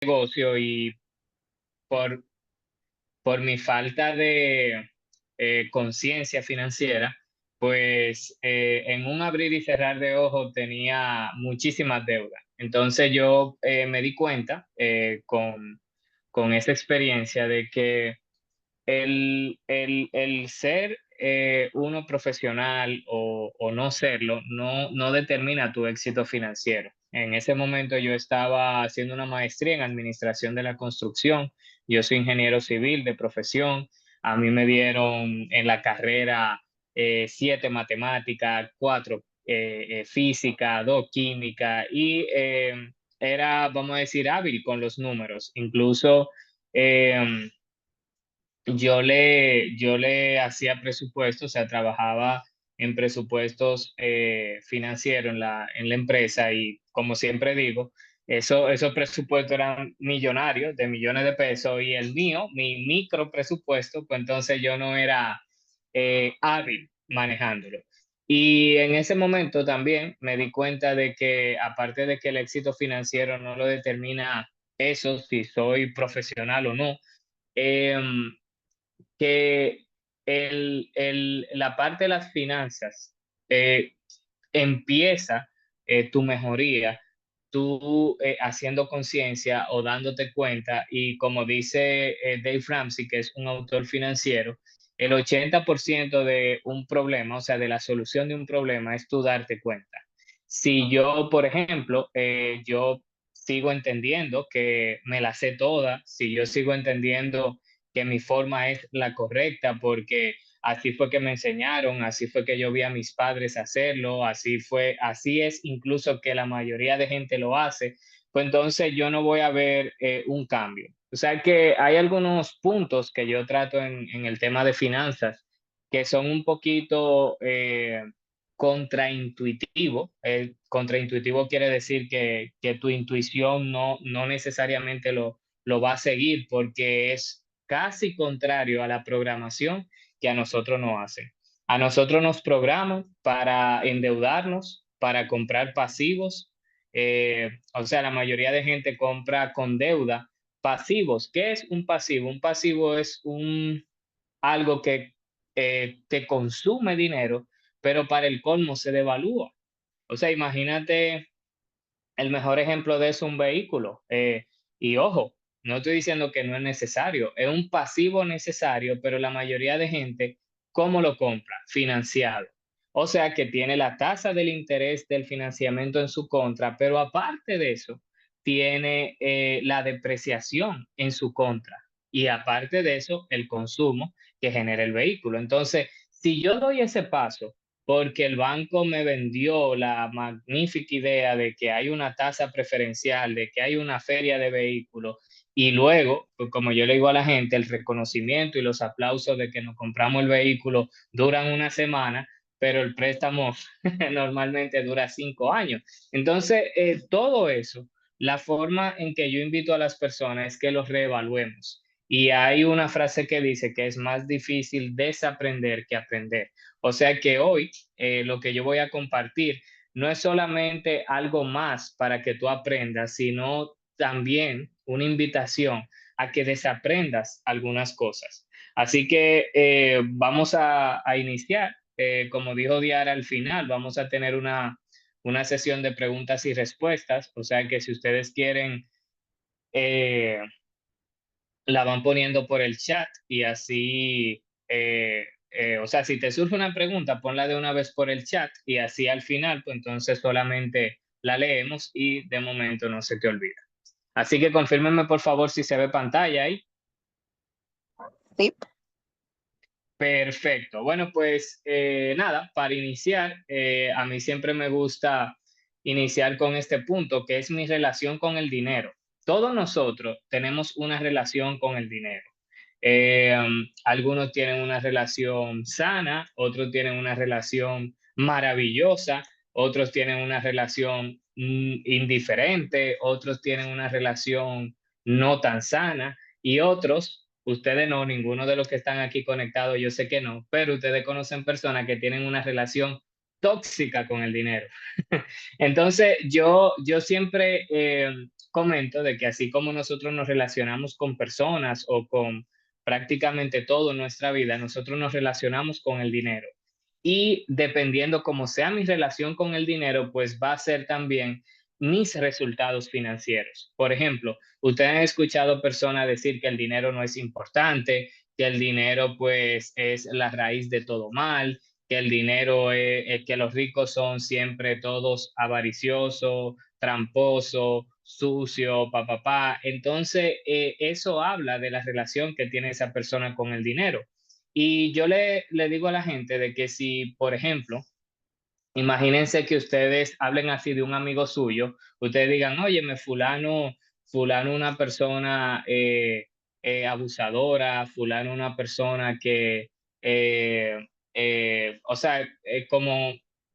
negocio y por, por mi falta de conciencia financiera, pues en un abrir y cerrar de ojos tenía muchísimas deudas. Entonces yo me di cuenta con esa experiencia de que el ser uno profesional o no serlo no determina tu éxito financiero. En ese momento yo estaba haciendo una maestría en administración de la construcción. Yo soy ingeniero civil de profesión. A mí me dieron en la carrera 7 matemáticas, 4 física, 2 química y era, vamos a decir, hábil con los números. Incluso em, yo le hacía presupuestos, o sea, trabajaba en presupuestos financieros en la empresa y como siempre digo, esos presupuestos eran millonarios, de millones de pesos y el mío, mi micro presupuesto, pues entonces yo no era hábil manejándolo. Y en ese momento también me di cuenta de que aparte de que el éxito financiero no lo determina eso, si soy profesional o no, em, que la parte de las finanzas eh, empieza tu mejoría, tú haciendo conciencia o dándote cuenta, y como dice Dave Ramsey, que es un autor financiero, el 80% de un problema, o sea, de la solución de un problema, es tú darte cuenta. Si yo, por ejemplo, yo sigo entendiendo que me la sé toda, si yo sigo entendiendo que mi forma es la correcta, porque así fue que me enseñaron, así fue que yo vi a mis padres hacerlo, así es incluso que la mayoría de gente lo hace, pues entonces yo no voy a ver un cambio. O sea que hay algunos puntos que yo trato en el tema de finanzas que son un poquito contraintuitivo. Contraintuitivo quiere decir que tu intuición no necesariamente lo va a seguir porque es casi contrario a la programación que a nosotros nos hacen. A nosotros nos programan para endeudarnos, para comprar pasivos. O sea, la mayoría de gente compra con deuda pasivos. ¿Qué es un pasivo? Un pasivo es algo que te consume dinero, pero para el colmo se devalúa. O sea, imagínate el mejor ejemplo de eso, un vehículo. Y ojo, no estoy diciendo que no es necesario, es un pasivo necesario, pero la mayoría de gente, ¿cómo lo compra? Financiado. O sea que tiene la tasa del interés del financiamiento en su contra, pero aparte de eso, tiene la depreciación en su contra. Y aparte de eso, el consumo que genera el vehículo. Entonces, si yo doy ese paso, porque el banco me vendió la magnífica idea de que hay una tasa preferencial, de que hay una feria de vehículos, y luego, pues como yo le digo a la gente, el reconocimiento y los aplausos de que nos compramos el vehículo duran una semana, pero el préstamo normalmente dura 5 años. Entonces, todo eso, la forma en que yo invito a las personas es que los reevaluemos. Y hay una frase que dice que es más difícil desaprender que aprender. O sea que hoy lo que yo voy a compartir no es solamente algo más para que tú aprendas, sino también una invitación a que desaprendas algunas cosas. Así que vamos a iniciar. Como dijo Diara al final, vamos a tener una sesión de preguntas y respuestas. O sea que si ustedes quieren, eh, la van poniendo por el chat y así, o sea, si te surge una pregunta, ponla de una vez por el chat y así al final, pues entonces solamente la leemos y de momento no se te olvida. Así que confírmenme por favor si se ve pantalla ahí. Sí, Perfecto. Bueno, pues nada, para iniciar, a mí siempre me gusta iniciar con este punto, que es mi relación con el dinero. Todos nosotros tenemos una relación con el dinero. Algunos tienen una relación sana, otros tienen una relación maravillosa, otros tienen una relación indiferente, otros tienen una relación no tan sana y otros, ustedes no, ninguno de los que están aquí conectados, yo sé que no, pero ustedes conocen personas que tienen una relación tóxica con el dinero. Entonces, yo siempre comento de que así como nosotros nos relacionamos con personas o con prácticamente todo en nuestra vida, nosotros nos relacionamos con el dinero. Y dependiendo cómo sea mi relación con el dinero, pues va a ser también mis resultados financieros. Por ejemplo, ustedes han escuchado personas decir que el dinero no es importante, que el dinero pues es la raíz de todo mal, que el dinero es que los ricos son siempre todos avariciosos, tramposos, sucios, papá. Entonces, eso habla de la relación que tiene esa persona con el dinero. Y yo le digo a la gente de que si, por ejemplo, imagínense que ustedes hablen así de un amigo suyo, ustedes digan, óyeme, fulano una persona abusadora, fulano una persona que, o sea, como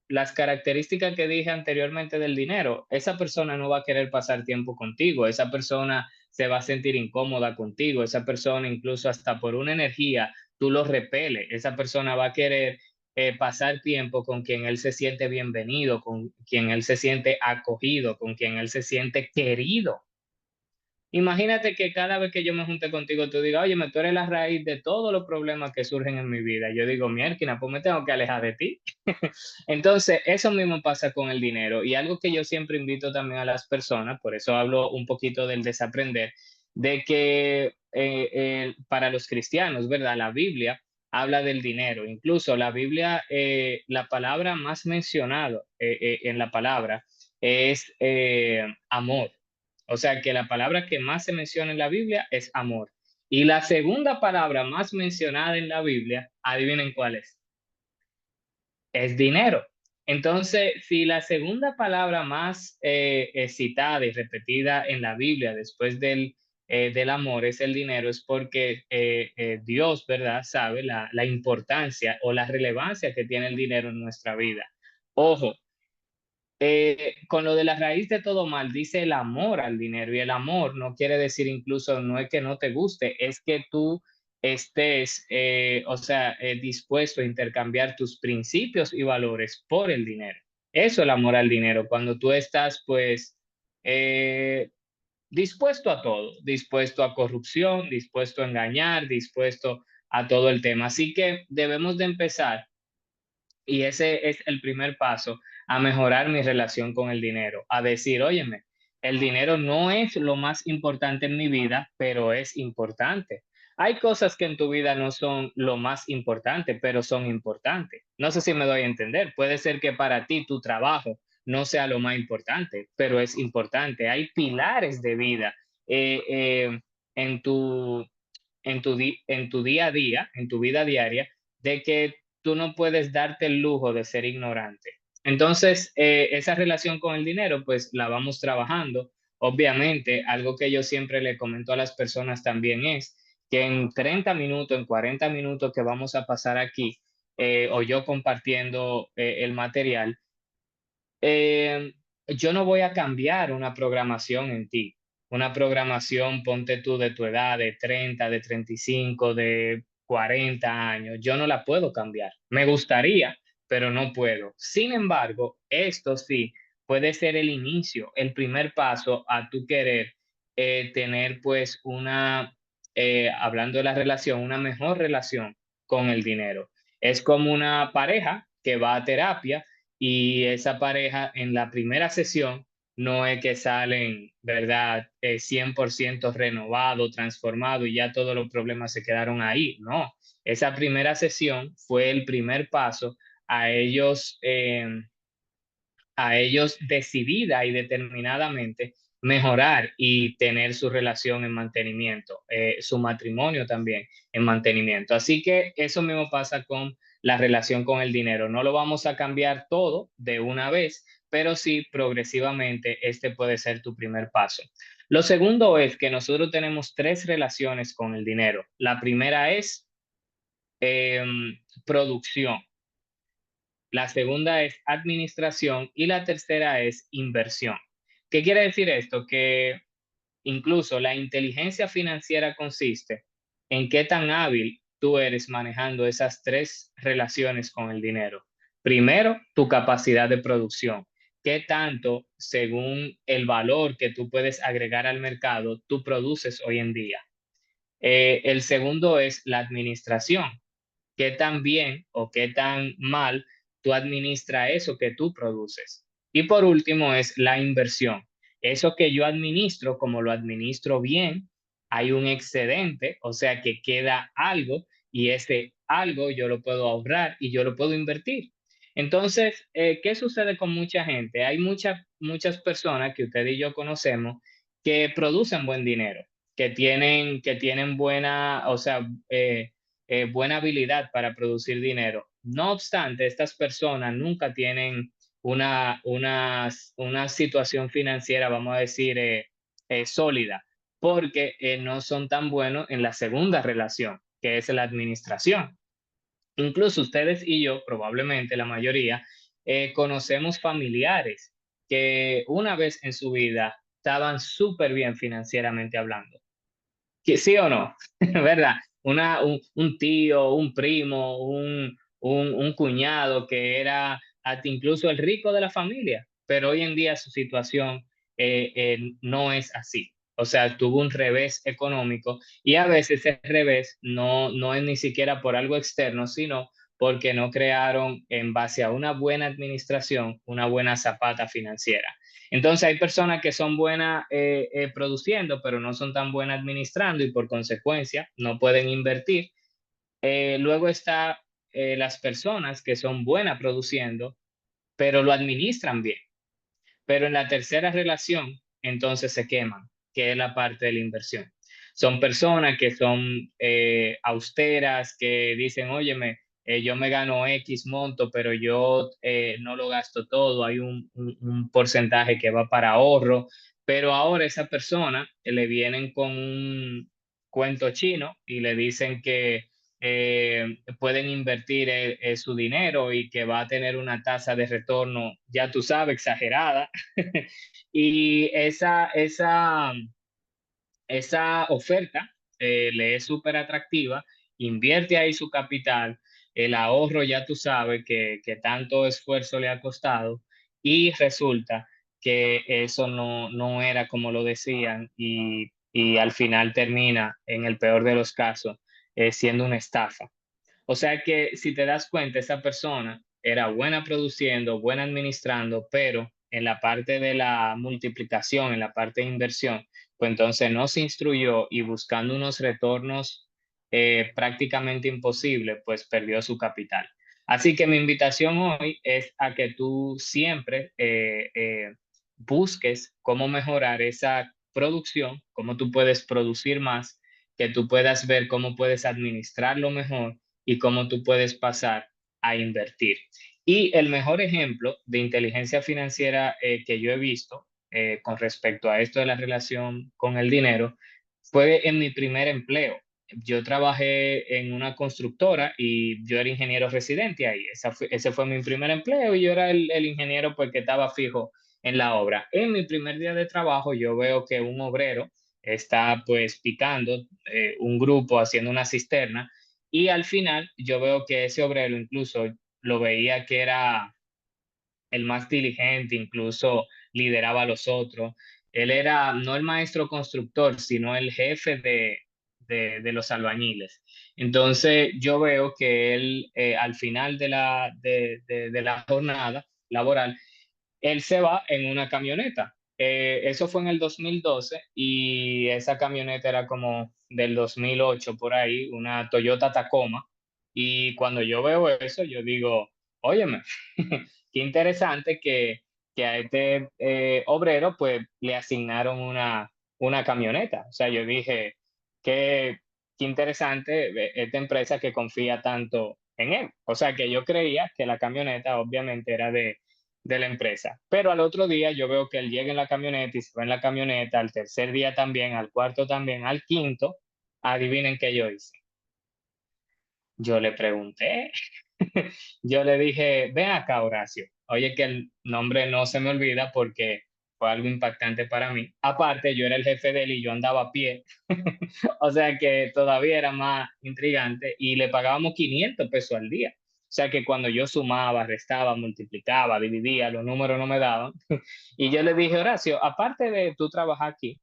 las características que dije anteriormente del dinero, esa persona no va a querer pasar tiempo contigo, esa persona se va a sentir incómoda contigo, esa persona incluso hasta por una energía, tú lo repeles, esa persona va a querer pasar tiempo con quien él se siente bienvenido, con quien él se siente acogido, con quien él se siente querido. Imagínate que cada vez que yo me junte contigo, tú digas, oye, tú eres la raíz de todos los problemas que surgen en mi vida. Yo digo, mierda, pues me tengo que alejar de ti. Entonces, eso mismo pasa con el dinero. Y algo que yo siempre invito también a las personas, por eso hablo un poquito del desaprender, de que para los cristianos, ¿verdad? La Biblia habla del dinero. Incluso la Biblia, la palabra más mencionada en la palabra es amor. O sea que la palabra que más se menciona en la Biblia es amor. Y la segunda palabra más mencionada en la Biblia, adivinen cuál es dinero. Entonces, si la segunda palabra más citada y repetida en la Biblia después del amor es el dinero, es porque Dios, ¿verdad?, sabe la importancia o la relevancia que tiene el dinero en nuestra vida. Ojo, con lo de la raíz de todo mal, dice el amor al dinero, y el amor no quiere decir incluso, no es que no te guste, es que tú estés, o sea, dispuesto a intercambiar tus principios y valores por el dinero. Eso es el amor al dinero, cuando tú estás, pues, eh, dispuesto a todo, dispuesto a corrupción, dispuesto a engañar, dispuesto a todo el tema. Así que debemos de empezar y ese es el primer paso a mejorar mi relación con el dinero, a decir, óyeme, el dinero no es lo más importante en mi vida, pero es importante. Hay cosas que en tu vida no son lo más importante, pero son importantes. No sé si me doy a entender. Puede ser que para ti tu trabajo no sea lo más importante, pero es importante. Hay pilares de vida eh, eh, en tu, en tu día a día, en tu vida diaria, de que tú no puedes darte el lujo de ser ignorante. Entonces, esa relación con el dinero, pues la vamos trabajando. Obviamente, algo que yo siempre le comento a las personas también es que en 30 minutos, en 40 minutos que vamos a pasar aquí, o yo compartiendo el material, eh, yo no voy a cambiar una programación en ti. Una programación, ponte tú de tu edad, de 30, de 35, de 40 años. Yo no la puedo cambiar. Me gustaría, pero no puedo. Sin embargo, esto sí puede ser el inicio, el primer paso a tu querer tener pues hablando de la relación, una mejor relación con el dinero. Es como una pareja que va a terapia y esa pareja en la primera sesión no es que salen, ¿verdad? 100% renovado, transformado y ya todos los problemas se quedaron ahí. No, esa primera sesión fue el primer paso a ellos, a ellos decidida y determinadamente mejorar y tener su relación en mantenimiento, su matrimonio también en mantenimiento. Así que eso mismo pasa con la relación con el dinero. No lo vamos a cambiar todo de una vez, pero sí progresivamente este puede ser tu primer paso. Lo segundo es que nosotros tenemos tres relaciones con el dinero. La primera es producción. La segunda es administración y la tercera es inversión. ¿Qué quiere decir esto? Que incluso la inteligencia financiera consiste en qué tan hábil tú eres manejando esas tres relaciones con el dinero. Primero, tu capacidad de producción. ¿Qué tanto, según el valor que tú puedes agregar al mercado, tú produces hoy en día? El segundo es la administración. ¿Qué tan bien o qué tan mal tú administras eso que tú produces? Y por último es la inversión. Eso que yo administro, como lo administro bien, hay un excedente, o sea que queda algo y ese algo yo lo puedo ahorrar y yo lo puedo invertir. Entonces, ¿qué sucede con mucha gente? Hay muchas personas que usted y yo conocemos que producen buen dinero, que tienen buena, o sea, buena habilidad para producir dinero. No obstante, estas personas nunca tienen una situación financiera, vamos a decir, sólida, porque no son tan buenos en la segunda relación, que es la administración. Incluso ustedes y yo, probablemente la mayoría, conocemos familiares que una vez en su vida estaban súper bien financieramente hablando. Que sí o no, ¿verdad? Un tío, un primo, un cuñado que era hasta incluso el rico de la familia, pero hoy en día su situación no es así. O sea, tuvo un revés económico y a veces ese revés no es ni siquiera por algo externo, sino porque no crearon en base a una buena administración, una buena zapata financiera. Entonces hay personas que son buenas produciendo, pero no son tan buenas administrando y por consecuencia no pueden invertir. Luego está las personas que son buenas produciendo, pero lo administran bien. Pero en la tercera relación, entonces se queman, que es la parte de la inversión. Son personas que son austeras, que dicen, óyeme, yo me gano X monto, pero yo no lo gasto todo, hay un porcentaje que va para ahorro, pero ahora esa persona le vienen con un cuento chino y le dicen que pueden invertir su dinero y que va a tener una tasa de retorno, ya tú sabes, exagerada. Y esa oferta le es súper atractiva, invierte ahí su capital, el ahorro ya tú sabes que tanto esfuerzo le ha costado y resulta que eso no era como lo decían y al final termina, en el peor de los casos, siendo una estafa. O sea que si te das cuenta, esa persona era buena produciendo, buena administrando, pero en la parte de la multiplicación, en la parte de inversión, pues entonces no se instruyó y buscando unos retornos prácticamente imposibles, pues perdió su capital. Así que mi invitación hoy es a que tú siempre busques cómo mejorar esa producción, cómo tú puedes producir más, que tú puedas ver cómo puedes administrarlo mejor y cómo tú puedes pasar a invertir. Y el mejor ejemplo de inteligencia financiera que yo he visto con respecto a esto de la relación con el dinero fue en mi primer empleo. Yo trabajé en una constructora y yo era ingeniero residente ahí. Ese fue mi primer empleo y yo era el ingeniero pues, que estaba fijo en la obra. En mi primer día de trabajo yo veo que un obrero está pues picando un grupo haciendo una cisterna y al final yo veo que ese obrero incluso lo veía que era el más diligente, incluso lideraba a los otros. Él era no el maestro constructor, sino el jefe de los albañiles. Entonces yo veo que él al final de la jornada laboral, él se va en una camioneta. Eso fue en el 2012 y esa camioneta era como del 2008 por ahí, una Toyota Tacoma. Y cuando yo veo eso, yo digo, óyeme, qué interesante que a este obrero pues le asignaron una camioneta. O sea, yo dije, qué interesante esta empresa que confía tanto en él. O sea, que yo creía que la camioneta obviamente era de la empresa. Pero al otro día yo veo que él llega en la camioneta y se va en la camioneta, al tercer día también, al cuarto también, al quinto, adivinen qué yo hice. Yo le pregunté, yo le dije, ven acá, Horacio. Oye, que el nombre no se me olvida porque fue algo impactante para mí. Aparte, yo era el jefe de él y yo andaba a pie, o sea que todavía era más intrigante y le pagábamos 500 pesos al día. sea que cuando yo sumaba, restaba, multiplicaba, dividía, los números no me daban. Y yo le dije, Horacio, aparte de tú trabajar aquí,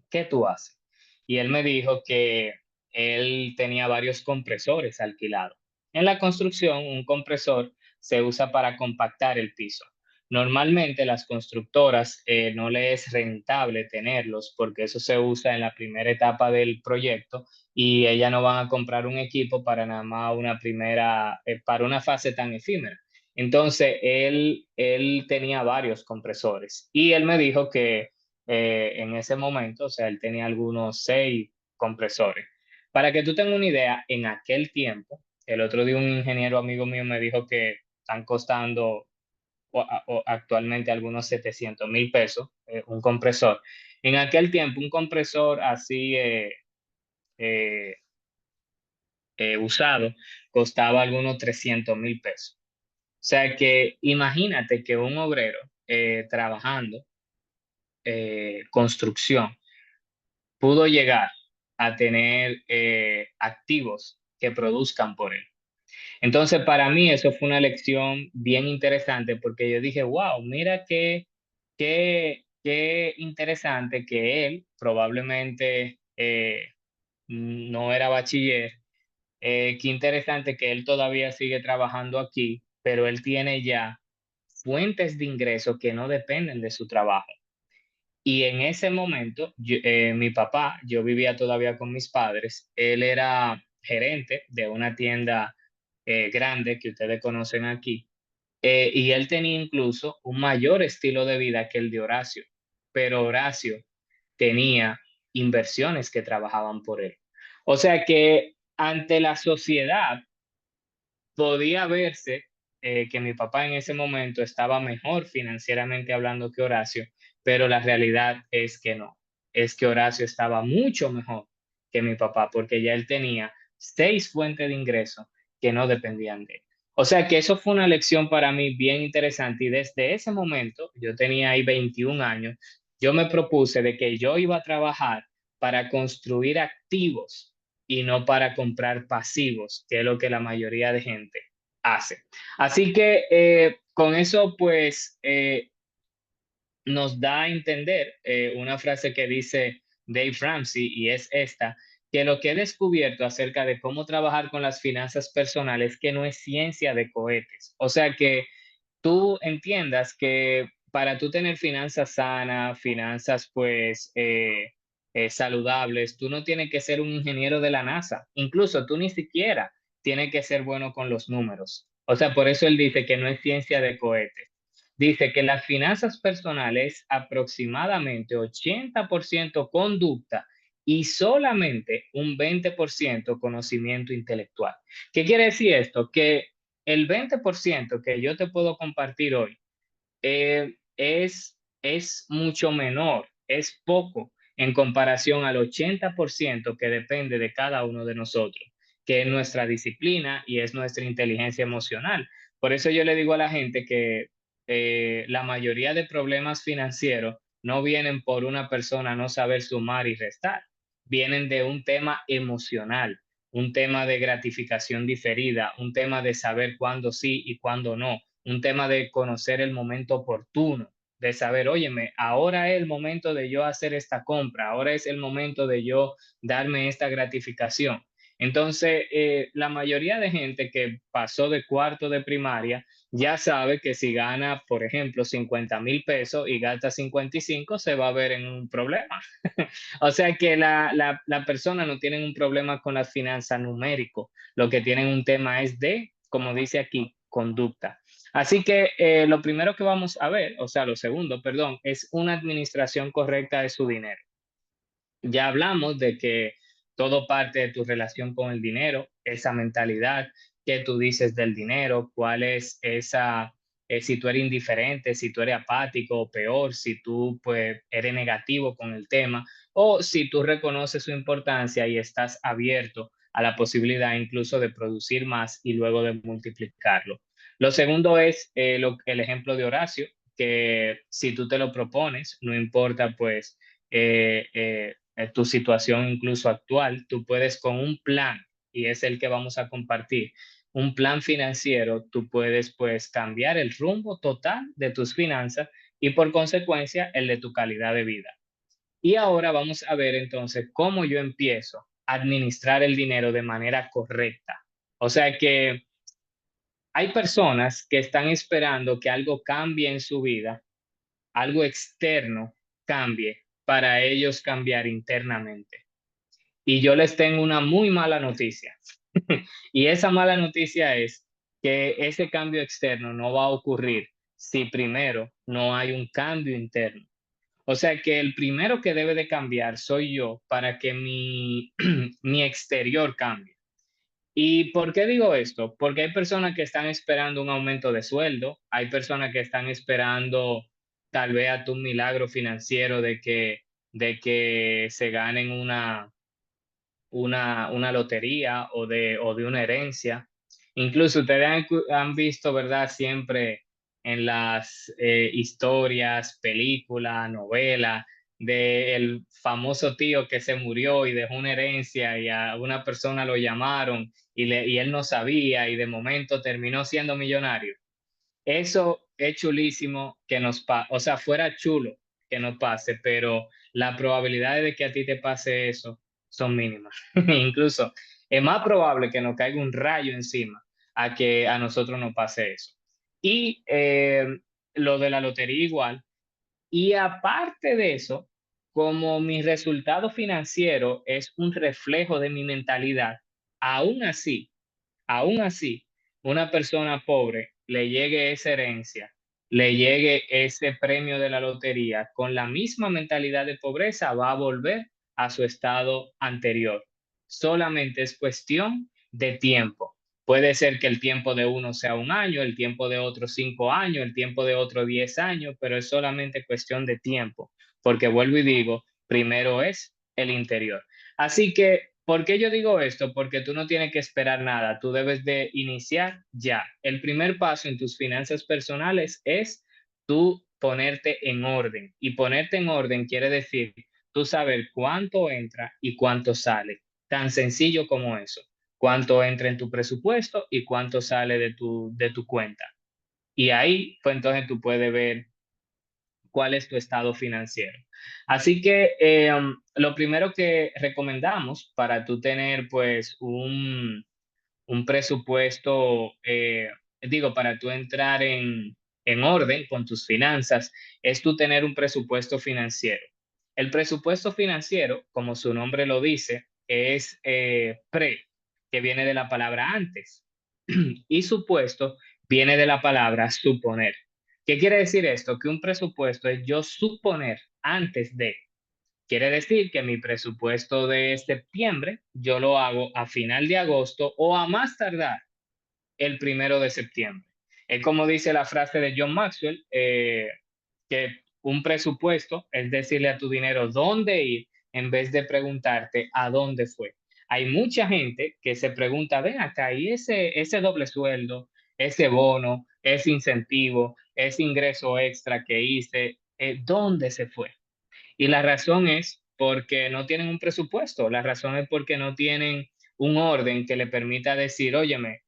¿qué tú haces? Y él me dijo que él tenía varios compresores alquilados. En la construcción, un compresor se usa para compactar el piso. Normalmente las constructoras no le es rentable tenerlos porque eso se usa en la primera etapa del proyecto y ellas no van a comprar un equipo para nada más una primera, para una fase tan efímera. Entonces, él tenía varios compresores y él me dijo que en ese momento, o sea, él tenía algunos 6 compresores. Para que tú tengas una idea, en aquel tiempo, el otro día un ingeniero amigo mío me dijo que están costando actualmente algunos 700,000 pesos un compresor. En aquel tiempo, un compresor así eh, usado costaba algunos 300,000 pesos. O sea que imagínate que un obrero trabajando construcción pudo llegar a tener activos que produzcan por él. Entonces, para mí eso fue una lección bien interesante porque yo dije, wow, mira qué interesante que él probablemente no era bachiller, qué interesante que él todavía sigue trabajando aquí, pero él tiene ya fuentes de ingresos que no dependen de su trabajo. Y en ese momento, mi papá, yo vivía todavía con mis padres, él era gerente de una tienda grande que ustedes conocen aquí, y él tenía incluso un mayor estilo de vida que el de Horacio, pero Horacio tenía inversiones que trabajaban por él. O sea que ante la sociedad podía verse que mi papá en ese momento estaba mejor financieramente hablando que Horacio, pero la realidad es que no, es que Horacio estaba mucho mejor que mi papá porque ya él tenía 6 fuentes de ingreso que no dependían de él. O sea que eso fue una lección para mí bien interesante y desde ese momento, yo tenía ahí 21 años, yo me propuse de que yo iba a trabajar para construir activos y no para comprar pasivos, que es lo que la mayoría de gente hace. Así que con eso, pues, nos da a entender una frase que dice Dave Ramsey y es esta, que lo que he descubierto acerca de cómo trabajar con las finanzas personales que no es ciencia de cohetes. O sea que tú entiendas que para tú tener finanzas sanas, finanzas pues saludables, tú no tienes que ser un ingeniero de la NASA, incluso tú ni siquiera tienes que ser bueno con los números. O sea, por eso él dice que no es ciencia de cohetes. Dice que las finanzas personales aproximadamente 80% conducta y solamente un 20% conocimiento intelectual. ¿Qué quiere decir esto? Que el 20% que yo te puedo compartir hoy es mucho menor, es poco en comparación al 80% que depende de cada uno de nosotros, que es nuestra disciplina y es nuestra inteligencia emocional. Por eso yo le digo a la gente que la mayoría de problemas financieros no vienen por una persona no saber sumar y restar, vienen de un tema emocional, un tema de gratificación diferida, un tema de saber cuándo sí y cuándo no, un tema de conocer el momento oportuno, de saber, óyeme, ahora es el momento de yo hacer esta compra, ahora es el momento de yo darme esta gratificación. Entonces, la mayoría de gente que pasó de cuarto de primaria ya sabe que si gana, por ejemplo, 50,000 pesos y gasta 55, se va a ver en un problema. O sea que la persona no tiene un problema con las finanzas numérico, lo que tienen un tema es de, como dice aquí, conducta. Así que lo primero que vamos a ver, o sea, lo segundo, perdón, es una administración correcta de su dinero. Ya hablamos de que todo parte de tu relación con el dinero, esa mentalidad que tú dices del dinero, cuál es esa, si tú eres indiferente, si tú eres apático o peor, si tú pues eres negativo con el tema o si tú reconoces su importancia y estás abierto a la posibilidad incluso de producir más y luego de multiplicarlo. Lo segundo es el ejemplo de Horacio, que si tú te lo propones, no importa pues tu situación incluso actual, tú puedes con un plan, y es el que vamos a compartir, un plan financiero, tú puedes pues cambiar el rumbo total de tus finanzas y por consecuencia el de tu calidad de vida. Y ahora vamos a ver entonces cómo yo empiezo a administrar el dinero de manera correcta. O sea que hay personas que están esperando que algo cambie en su vida, algo externo cambie para ellos cambiar internamente. Y yo les tengo una muy mala noticia. Y esa mala noticia es que ese cambio externo no va a ocurrir si primero no hay un cambio interno. O sea que el primero que debe de cambiar soy yo para que mi exterior cambie. ¿Y por qué digo esto? Porque hay personas que están esperando un aumento de sueldo, hay personas que están esperando tal vez a tu milagro financiero de que se ganen una lotería o de una herencia. Incluso ustedes han visto, ¿verdad? Siempre en las historias, películas, novelas, del famoso tío que se murió y dejó una herencia y a una persona lo llamaron y él no sabía y de momento terminó siendo millonario. Eso es chulísimo que o sea, fuera chulo que nos pase, pero la probabilidad de que a ti te pase eso son mínimas. Incluso es más probable que nos caiga un rayo encima a que a nosotros nos pase eso. Y lo de la lotería igual. Y aparte de eso, como mi resultado financiero es un reflejo de mi mentalidad, aún así, aún así, una persona pobre le llegue esa herencia, le llegue ese premio de la lotería, con la misma mentalidad de pobreza va a volver a su estado anterior. Solamente es cuestión de tiempo. Puede ser que el tiempo de uno sea un año, el tiempo de otro 5 años, el tiempo de otro 10 años, pero es solamente cuestión de tiempo, porque vuelvo y digo, primero es el interior. Así que, ¿por qué yo digo esto? Porque tú no tienes que esperar nada, tú debes de iniciar ya. El primer paso en tus finanzas personales es tú ponerte en orden. Y ponerte en orden quiere decir tú saber cuánto entra y cuánto sale. Tan sencillo como eso. Cuánto entra en tu presupuesto y cuánto sale de tu cuenta. Y ahí, pues entonces tú puedes ver cuál es tu estado financiero. Así que lo primero que recomendamos para tú tener pues un presupuesto, digo, para tú entrar en orden con tus finanzas, es tú tener un presupuesto financiero. El presupuesto financiero, como su nombre lo dice, es que viene de la palabra antes, y supuesto viene de la palabra suponer. ¿Qué quiere decir esto? Que un presupuesto es yo suponer antes de. Quiere decir que mi presupuesto de septiembre yo lo hago a final de agosto o a más tardar el 1 de septiembre. Es como dice la frase de John Maxwell, que un presupuesto es decirle a tu dinero dónde ir en vez de preguntarte a dónde fue. Hay mucha gente que se pregunta, ven acá, y ese doble sueldo, ese bono, ese incentivo, ese ingreso extra que hice, ¿dónde se fue? Y la razón es porque no tienen un presupuesto, la razón es porque no tienen un orden que le permita decir, óyeme,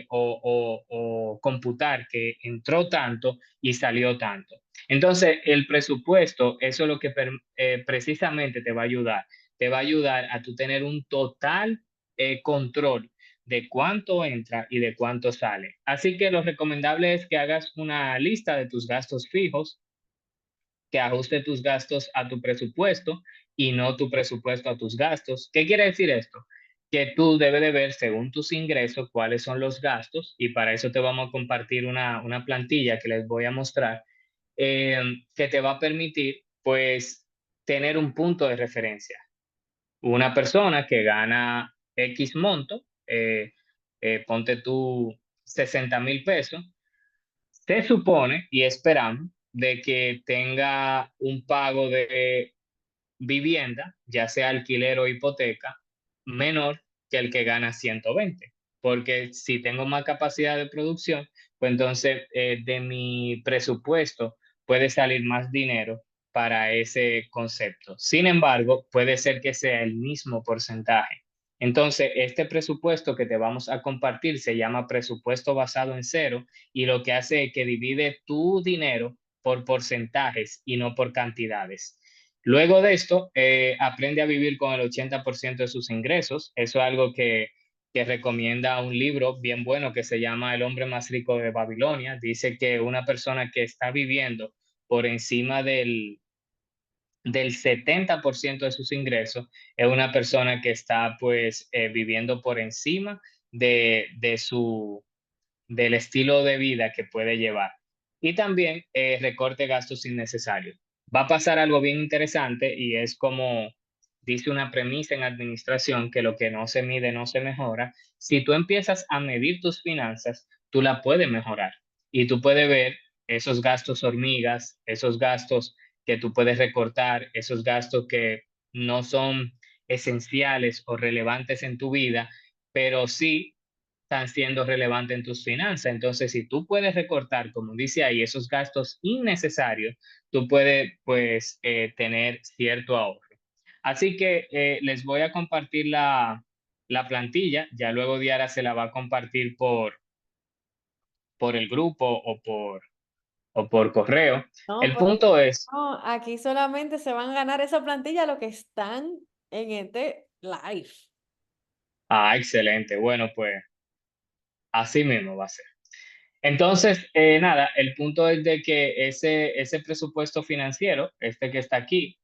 o computar que entró tanto y salió tanto. Entonces, el presupuesto, eso es lo que precisamente te va a ayudar. Te va a ayudar a tú tener un total control de cuánto entra y de cuánto sale. Así que lo recomendable es que hagas una lista de tus gastos fijos, que ajuste tus gastos a tu presupuesto y no tu presupuesto a tus gastos. ¿Qué quiere decir esto? Que tú debes de ver según tus ingresos cuáles son los gastos, y para eso te vamos a compartir una plantilla que les voy a mostrar, que te va a permitir pues tener un punto de referencia. Una persona que gana X monto, ponte tú 60,000 pesos, se supone y esperamos de que tenga un pago de vivienda, ya sea alquiler o hipoteca, menor que el que gana 120. Porque si tengo más capacidad de producción, pues entonces de mi presupuesto puede salir más dinero para ese concepto. Sin embargo, puede ser que sea el mismo porcentaje. Entonces, este presupuesto que te vamos a compartir se llama presupuesto basado en cero y lo que hace es que divide tu dinero por porcentajes y no por cantidades. Luego de esto, aprende a vivir con el 80% de sus ingresos. Eso es algo que recomienda un libro bien bueno que se llama El hombre más rico de Babilonia. Dice que una persona que está viviendo por encima del 70% de sus ingresos es una persona que está pues viviendo por encima de su, del estilo de vida que puede llevar. Y también recorte gastos innecesarios. Va a pasar algo bien interesante y es como dice una premisa en administración que lo que no se mide no se mejora. Si tú empiezas a medir tus finanzas, tú la puedes mejorar y tú puedes ver esos gastos hormigas, esos gastos que tú puedes recortar, esos gastos que no son esenciales o relevantes en tu vida, pero sí están siendo relevantes en tus finanzas. Entonces, si tú puedes recortar, como dice ahí, esos gastos innecesarios, tú puedes, pues, tener cierto ahorro. Así que les voy a compartir la plantilla, ya luego Diara se la va a compartir por el grupo o por correo. No, El pues punto es, no, aquí solamente se van a ganar esa plantilla los que están en este live. excelente, bueno, pues así mismo va a ser. Entonces, nada, el punto es de que ese presupuesto financiero, este que está aquí,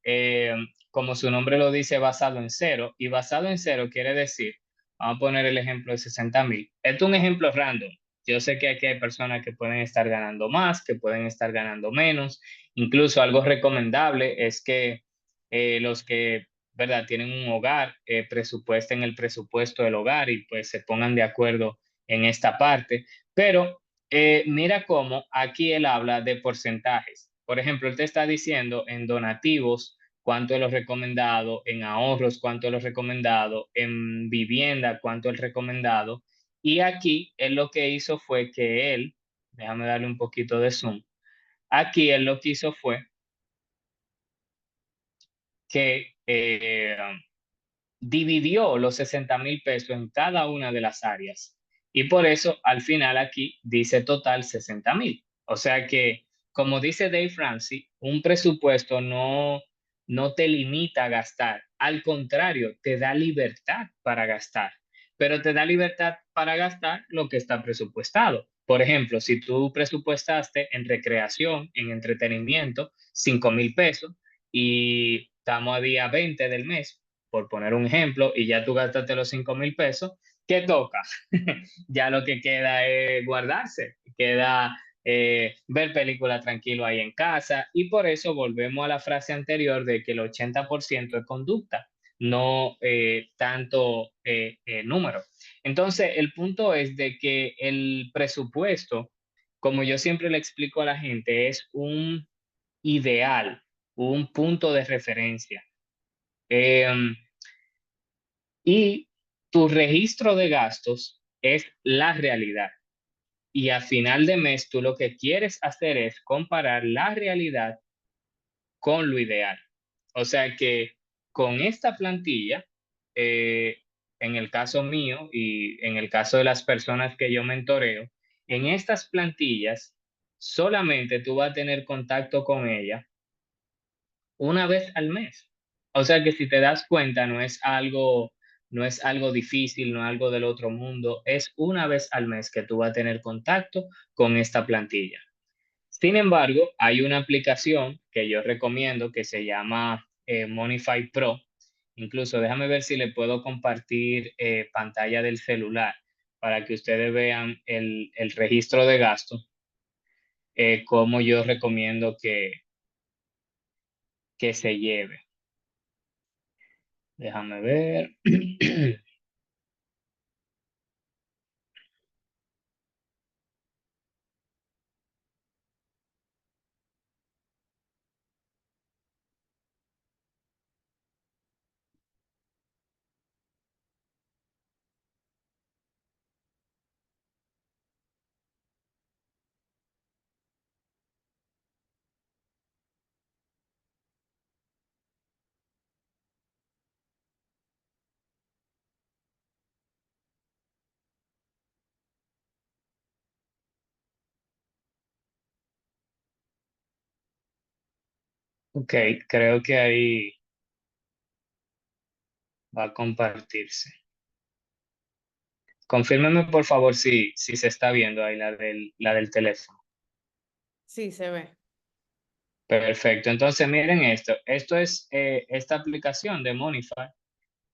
como su nombre lo dice, basado en cero, y basado en cero quiere decir, vamos a poner el ejemplo de 60,000. Esto es un ejemplo random. Yo sé que aquí hay personas que pueden estar ganando más, que pueden estar ganando menos. Incluso algo recomendable es que los que, ¿verdad?, tienen un hogar, presupuesten el presupuesto del hogar y pues se pongan de acuerdo en esta parte. Pero mira cómo aquí él habla de porcentajes. Por ejemplo, él te está diciendo en donativos cuánto es lo recomendado, en ahorros cuánto es lo recomendado, en vivienda cuánto es recomendado. Y aquí él lo que hizo fue que él, déjame darle un poquito de zoom, aquí él lo que hizo fue que dividió los 60,000 pesos en cada una de las áreas. Y por eso al final aquí dice total 60,000. O sea que, como dice Dave Ramsey, un presupuesto no te limita a gastar. Al contrario, te da libertad para gastar. Pero te da libertad para gastar lo que está presupuestado. Por ejemplo, si tú presupuestaste en recreación, en entretenimiento, 5,000 pesos y estamos a día 20 del mes, por poner un ejemplo, y ya tú gastaste los 5,000 pesos, ¿qué toca? Ya lo que queda es guardarse, queda ver película tranquilo ahí en casa, y por eso volvemos a la frase anterior de que el 80% es conducta, no tanto número. Entonces, el punto es de que el presupuesto, como yo siempre le explico a la gente, es un ideal, un punto de referencia. Em, y tu registro de gastos es la realidad. Y a final de mes, tú lo que quieres hacer es comparar la realidad con lo ideal. O sea que con esta plantilla, eh, en el caso mío y en el caso de las personas que yo mentoreo, en estas plantillas solamente tú vas a tener contacto con ella una vez al mes. O sea que si te das cuenta, no es algo difícil, no es algo del otro mundo, es una vez al mes que tú vas a tener contacto con esta plantilla. Sin embargo, hay una aplicación que yo recomiendo que se llama Monify Pro. Incluso déjame ver si le puedo compartir pantalla del celular para que ustedes vean el registro de gasto, como yo recomiendo que se lleve. Déjame ver. Ok, creo que ahí va a compartirse. Confírmeme por favor si se está viendo ahí la del teléfono. Sí, se ve. Perfecto. Entonces, miren esto. Esto es esta aplicación de Monify.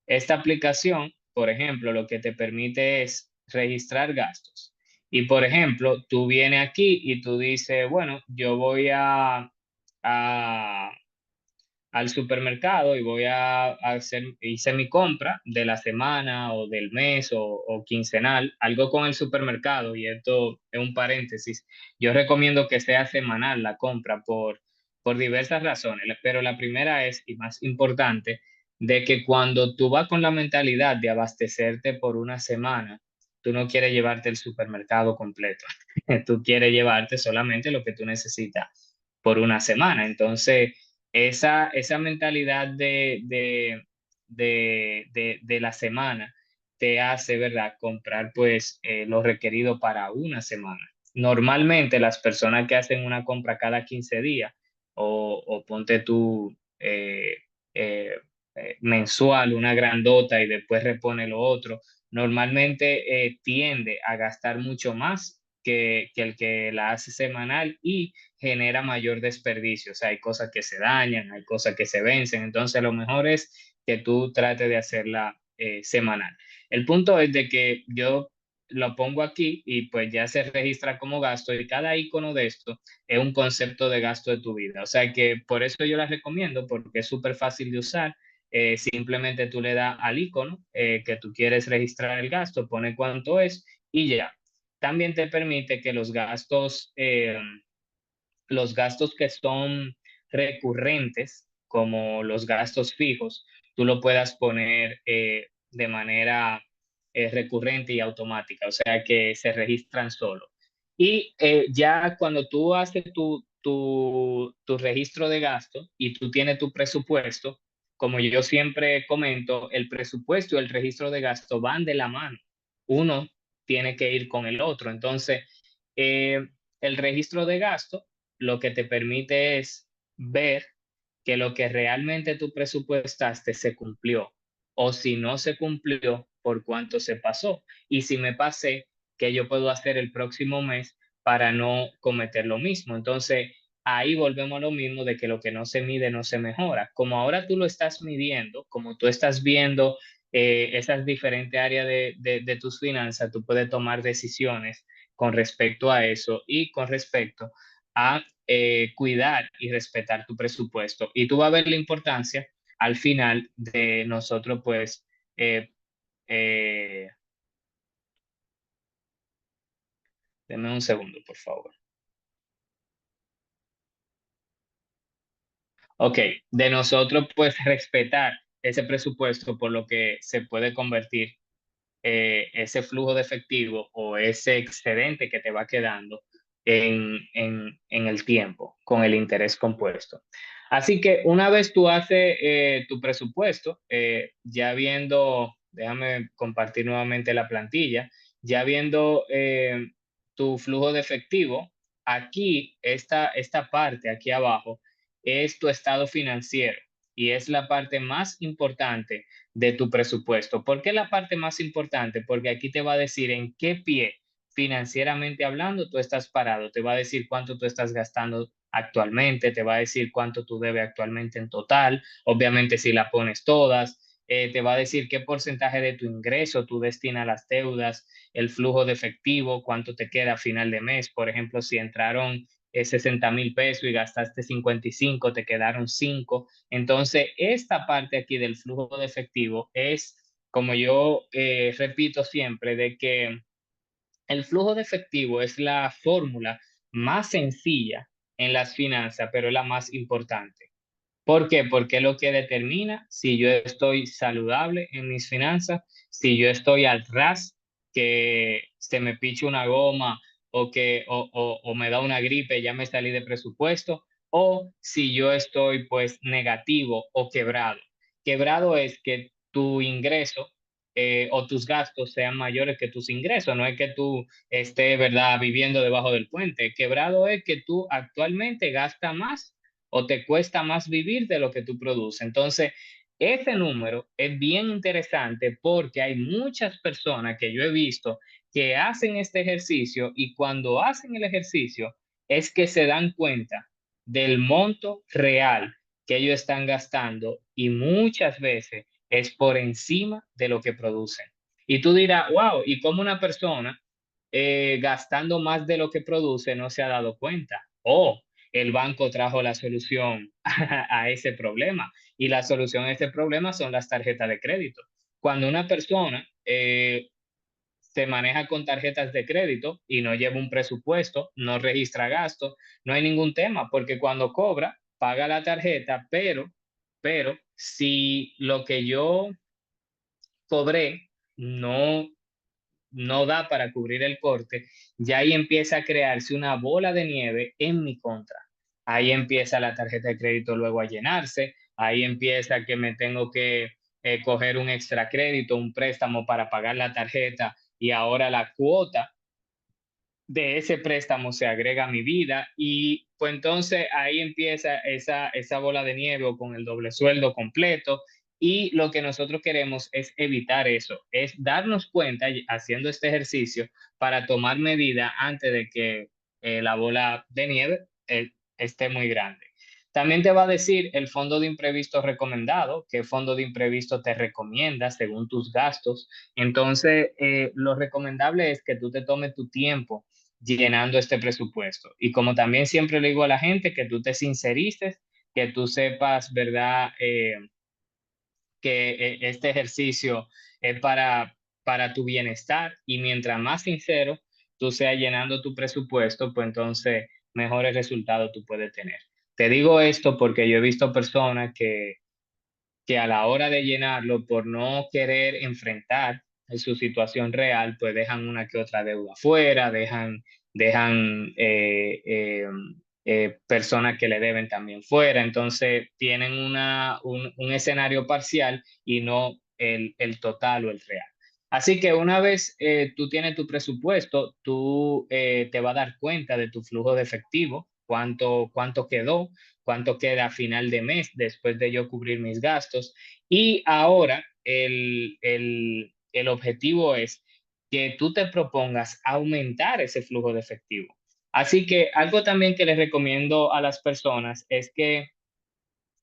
Esta aplicación, por ejemplo, lo que te permite es registrar gastos. Y, por ejemplo, tú vienes aquí y tú dices, bueno, yo voy a al supermercado y voy a hacer, hice mi compra de la semana o del mes o quincenal, algo con el supermercado, y esto es un paréntesis, yo recomiendo que sea semanal la compra por diversas razones, pero la primera es, y más importante, de que cuando tú vas con la mentalidad de abastecerte por una semana, tú no quieres llevarte el supermercado completo, tú quieres llevarte solamente lo que tú necesitas por una semana. Entonces, esa mentalidad de la semana te hace, ¿verdad?, comprar pues lo requerido para una semana. Normalmente las personas que hacen una compra cada 15 días o ponte tú eh, mensual, una grandota y después repone lo otro, normalmente tiende a gastar mucho más que el que la hace semanal y genera mayor desperdicio. O sea, hay cosas que se dañan, hay cosas que se vencen. Entonces, lo mejor es que tú trates de hacerla semanal. El punto es de que yo lo pongo aquí y pues ya se registra como gasto y cada icono de esto es un concepto de gasto de tu vida. O sea que por eso yo la recomiendo porque es súper fácil de usar. Simplemente tú le das al icono que tú quieres registrar el gasto, pone cuánto es y ya. También te permite que los gastos que son recurrentes, como los gastos fijos, tú lo puedas poner de manera recurrente y automática, o sea que se registran solo. Y ya cuando tú haces tu registro de gasto y tú tienes tu presupuesto, como yo siempre comento, el presupuesto y el registro de gasto van de la mano. Uno tiene que ir con el otro. Entonces, eh, el registro de gasto lo que te permite es ver que lo que realmente tú presupuestaste se cumplió o si no se cumplió, por cuánto se pasó. Y si me pasé, ¿qué yo puedo hacer el próximo mes para no cometer lo mismo? Entonces, ahí volvemos a lo mismo de que lo que no se mide no se mejora. Como ahora tú lo estás midiendo, como tú estás viendo esas diferentes áreas de tus finanzas, tú puedes tomar decisiones con respecto a eso y con respecto a cuidar y respetar tu presupuesto. Y tú vas a ver la importancia al final de nosotros, pues, eh, eh, denme un segundo, por favor. Ok, de nosotros, pues, respetar ese presupuesto por lo que se puede convertir ese flujo de efectivo o ese excedente que te va quedando en el tiempo con el interés compuesto. Así que una vez tú haces tu presupuesto, ya viendo, déjame compartir nuevamente la plantilla, ya viendo tu flujo de efectivo, aquí, esta parte aquí abajo, es tu estado financiero y es la parte más importante de tu presupuesto. ¿Por qué la parte más importante? Porque aquí te va a decir en qué pie financieramente hablando tú estás parado, te va a decir cuánto tú estás gastando actualmente, te va a decir cuánto tú debes actualmente en total, obviamente si la pones todas, te va a decir qué porcentaje de tu ingreso tú destinas a las deudas, el flujo de efectivo, cuánto te queda a final de mes, por ejemplo, si entraron 60,000 pesos y gastaste 55, te quedaron 5. Entonces, esta parte aquí del flujo de efectivo es, como yo repito siempre, de que el flujo de efectivo es la fórmula más sencilla en las finanzas, pero es la más importante. ¿Por qué? Porque es lo que determina si yo estoy saludable en mis finanzas, si yo estoy al ras, que se me piche una goma o me da una gripe, ya me salí de presupuesto, o si yo estoy pues negativo o quebrado. Quebrado es que tu ingreso o tus gastos sean mayores que tus ingresos, no es que tú estés, ¿verdad?, viviendo debajo del puente. Quebrado es que tú actualmente gastas más o te cuesta más vivir de lo que tú produces. Entonces, ese número es bien interesante porque hay muchas personas que yo he visto que hacen este ejercicio y cuando hacen el ejercicio es que se dan cuenta del monto real que ellos están gastando y muchas veces es por encima de lo que producen. Y tú dirás, wow, ¿y cómo una persona gastando más de lo que produce no se ha dado cuenta? O el banco trajo la solución a ese problema y la solución a ese problema son las tarjetas de crédito. Cuando una persona se maneja con tarjetas de crédito y no lleva un presupuesto, no registra gastos, no hay ningún tema, porque cuando cobra, paga la tarjeta, pero si lo que yo cobré no, no da para cubrir el corte, ya ahí empieza a crearse una bola de nieve en mi contra. Ahí empieza la tarjeta de crédito luego a llenarse, ahí empieza que me tengo que coger un extra crédito, un préstamo para pagar la tarjeta y ahora la cuota de ese préstamo se agrega a mi vida y pues entonces ahí empieza esa bola de nieve o con el doble sueldo completo y lo que nosotros queremos es evitar eso, es darnos cuenta haciendo este ejercicio para tomar medidas antes de que la bola de nieve esté muy grande. También te va a decir el fondo de imprevisto recomendado, qué fondo de imprevisto te recomienda según tus gastos. Entonces, lo recomendable es que tú te tomes tu tiempo llenando este presupuesto. Y como también siempre le digo a la gente, que tú te sincerices, que tú sepas, ¿verdad? Que este ejercicio es para tu bienestar y mientras más sincero tú seas llenando tu presupuesto, pues entonces mejores resultados tú puedes tener. Te digo esto porque yo he visto personas que a la hora de llenarlo, por no querer enfrentar su situación real, pues dejan una que otra deuda fuera, dejan personas que le deben también fuera, entonces tienen un escenario parcial y no el total o el real. Así que una vez tú tienes tu presupuesto, tú te vas a dar cuenta de tu flujo de efectivo, cuánto quedó, cuánto queda a final de mes después de yo cubrir mis gastos. Y ahora el objetivo es que tú te propongas aumentar ese flujo de efectivo. Así que algo también que les recomiendo a las personas es que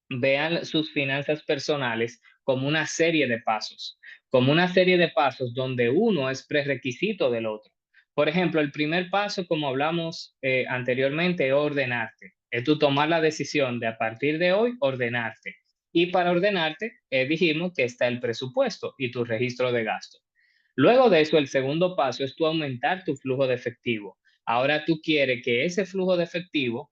vean sus finanzas personales como una serie de pasos, como una serie de pasos donde uno es prerequisito del otro. Por ejemplo, el primer paso, como hablamos anteriormente, es ordenarte. Es tú tomar la decisión de a partir de hoy ordenarte. Y para ordenarte, dijimos que está el presupuesto y tu registro de gastos. Luego de eso, el segundo paso es tú aumentar tu flujo de efectivo. Ahora tú quieres que ese flujo de efectivo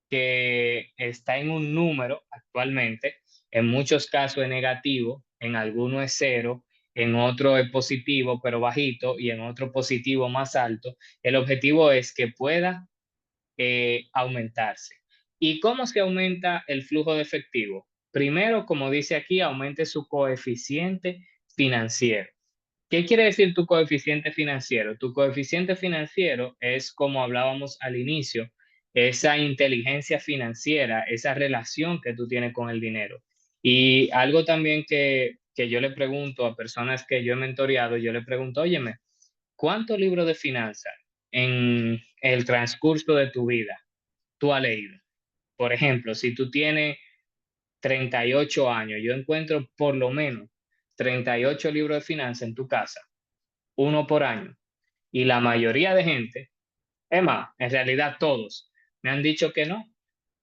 que está en un número actualmente, en muchos casos es negativo, en algunos es cero, en otro es positivo pero bajito y en otro positivo más alto. El objetivo es que pueda aumentarse. ¿Y cómo se aumenta el flujo de efectivo? Primero, como dice aquí, aumente su coeficiente financiero. ¿Qué quiere decir tu coeficiente financiero? Tu coeficiente financiero es, como hablábamos al inicio, esa inteligencia financiera, esa relación que tú tienes con el dinero. Y algo también que yo le pregunto a personas que yo he mentoreado, yo le pregunto, óyeme, ¿cuántos libros de finanzas en el transcurso de tu vida tú has leído? Por ejemplo, si tú tienes 38 años, yo encuentro por lo menos 38 libros de finanzas en tu casa, uno por año. Y la mayoría de gente, es más, en realidad todos, me han dicho que no,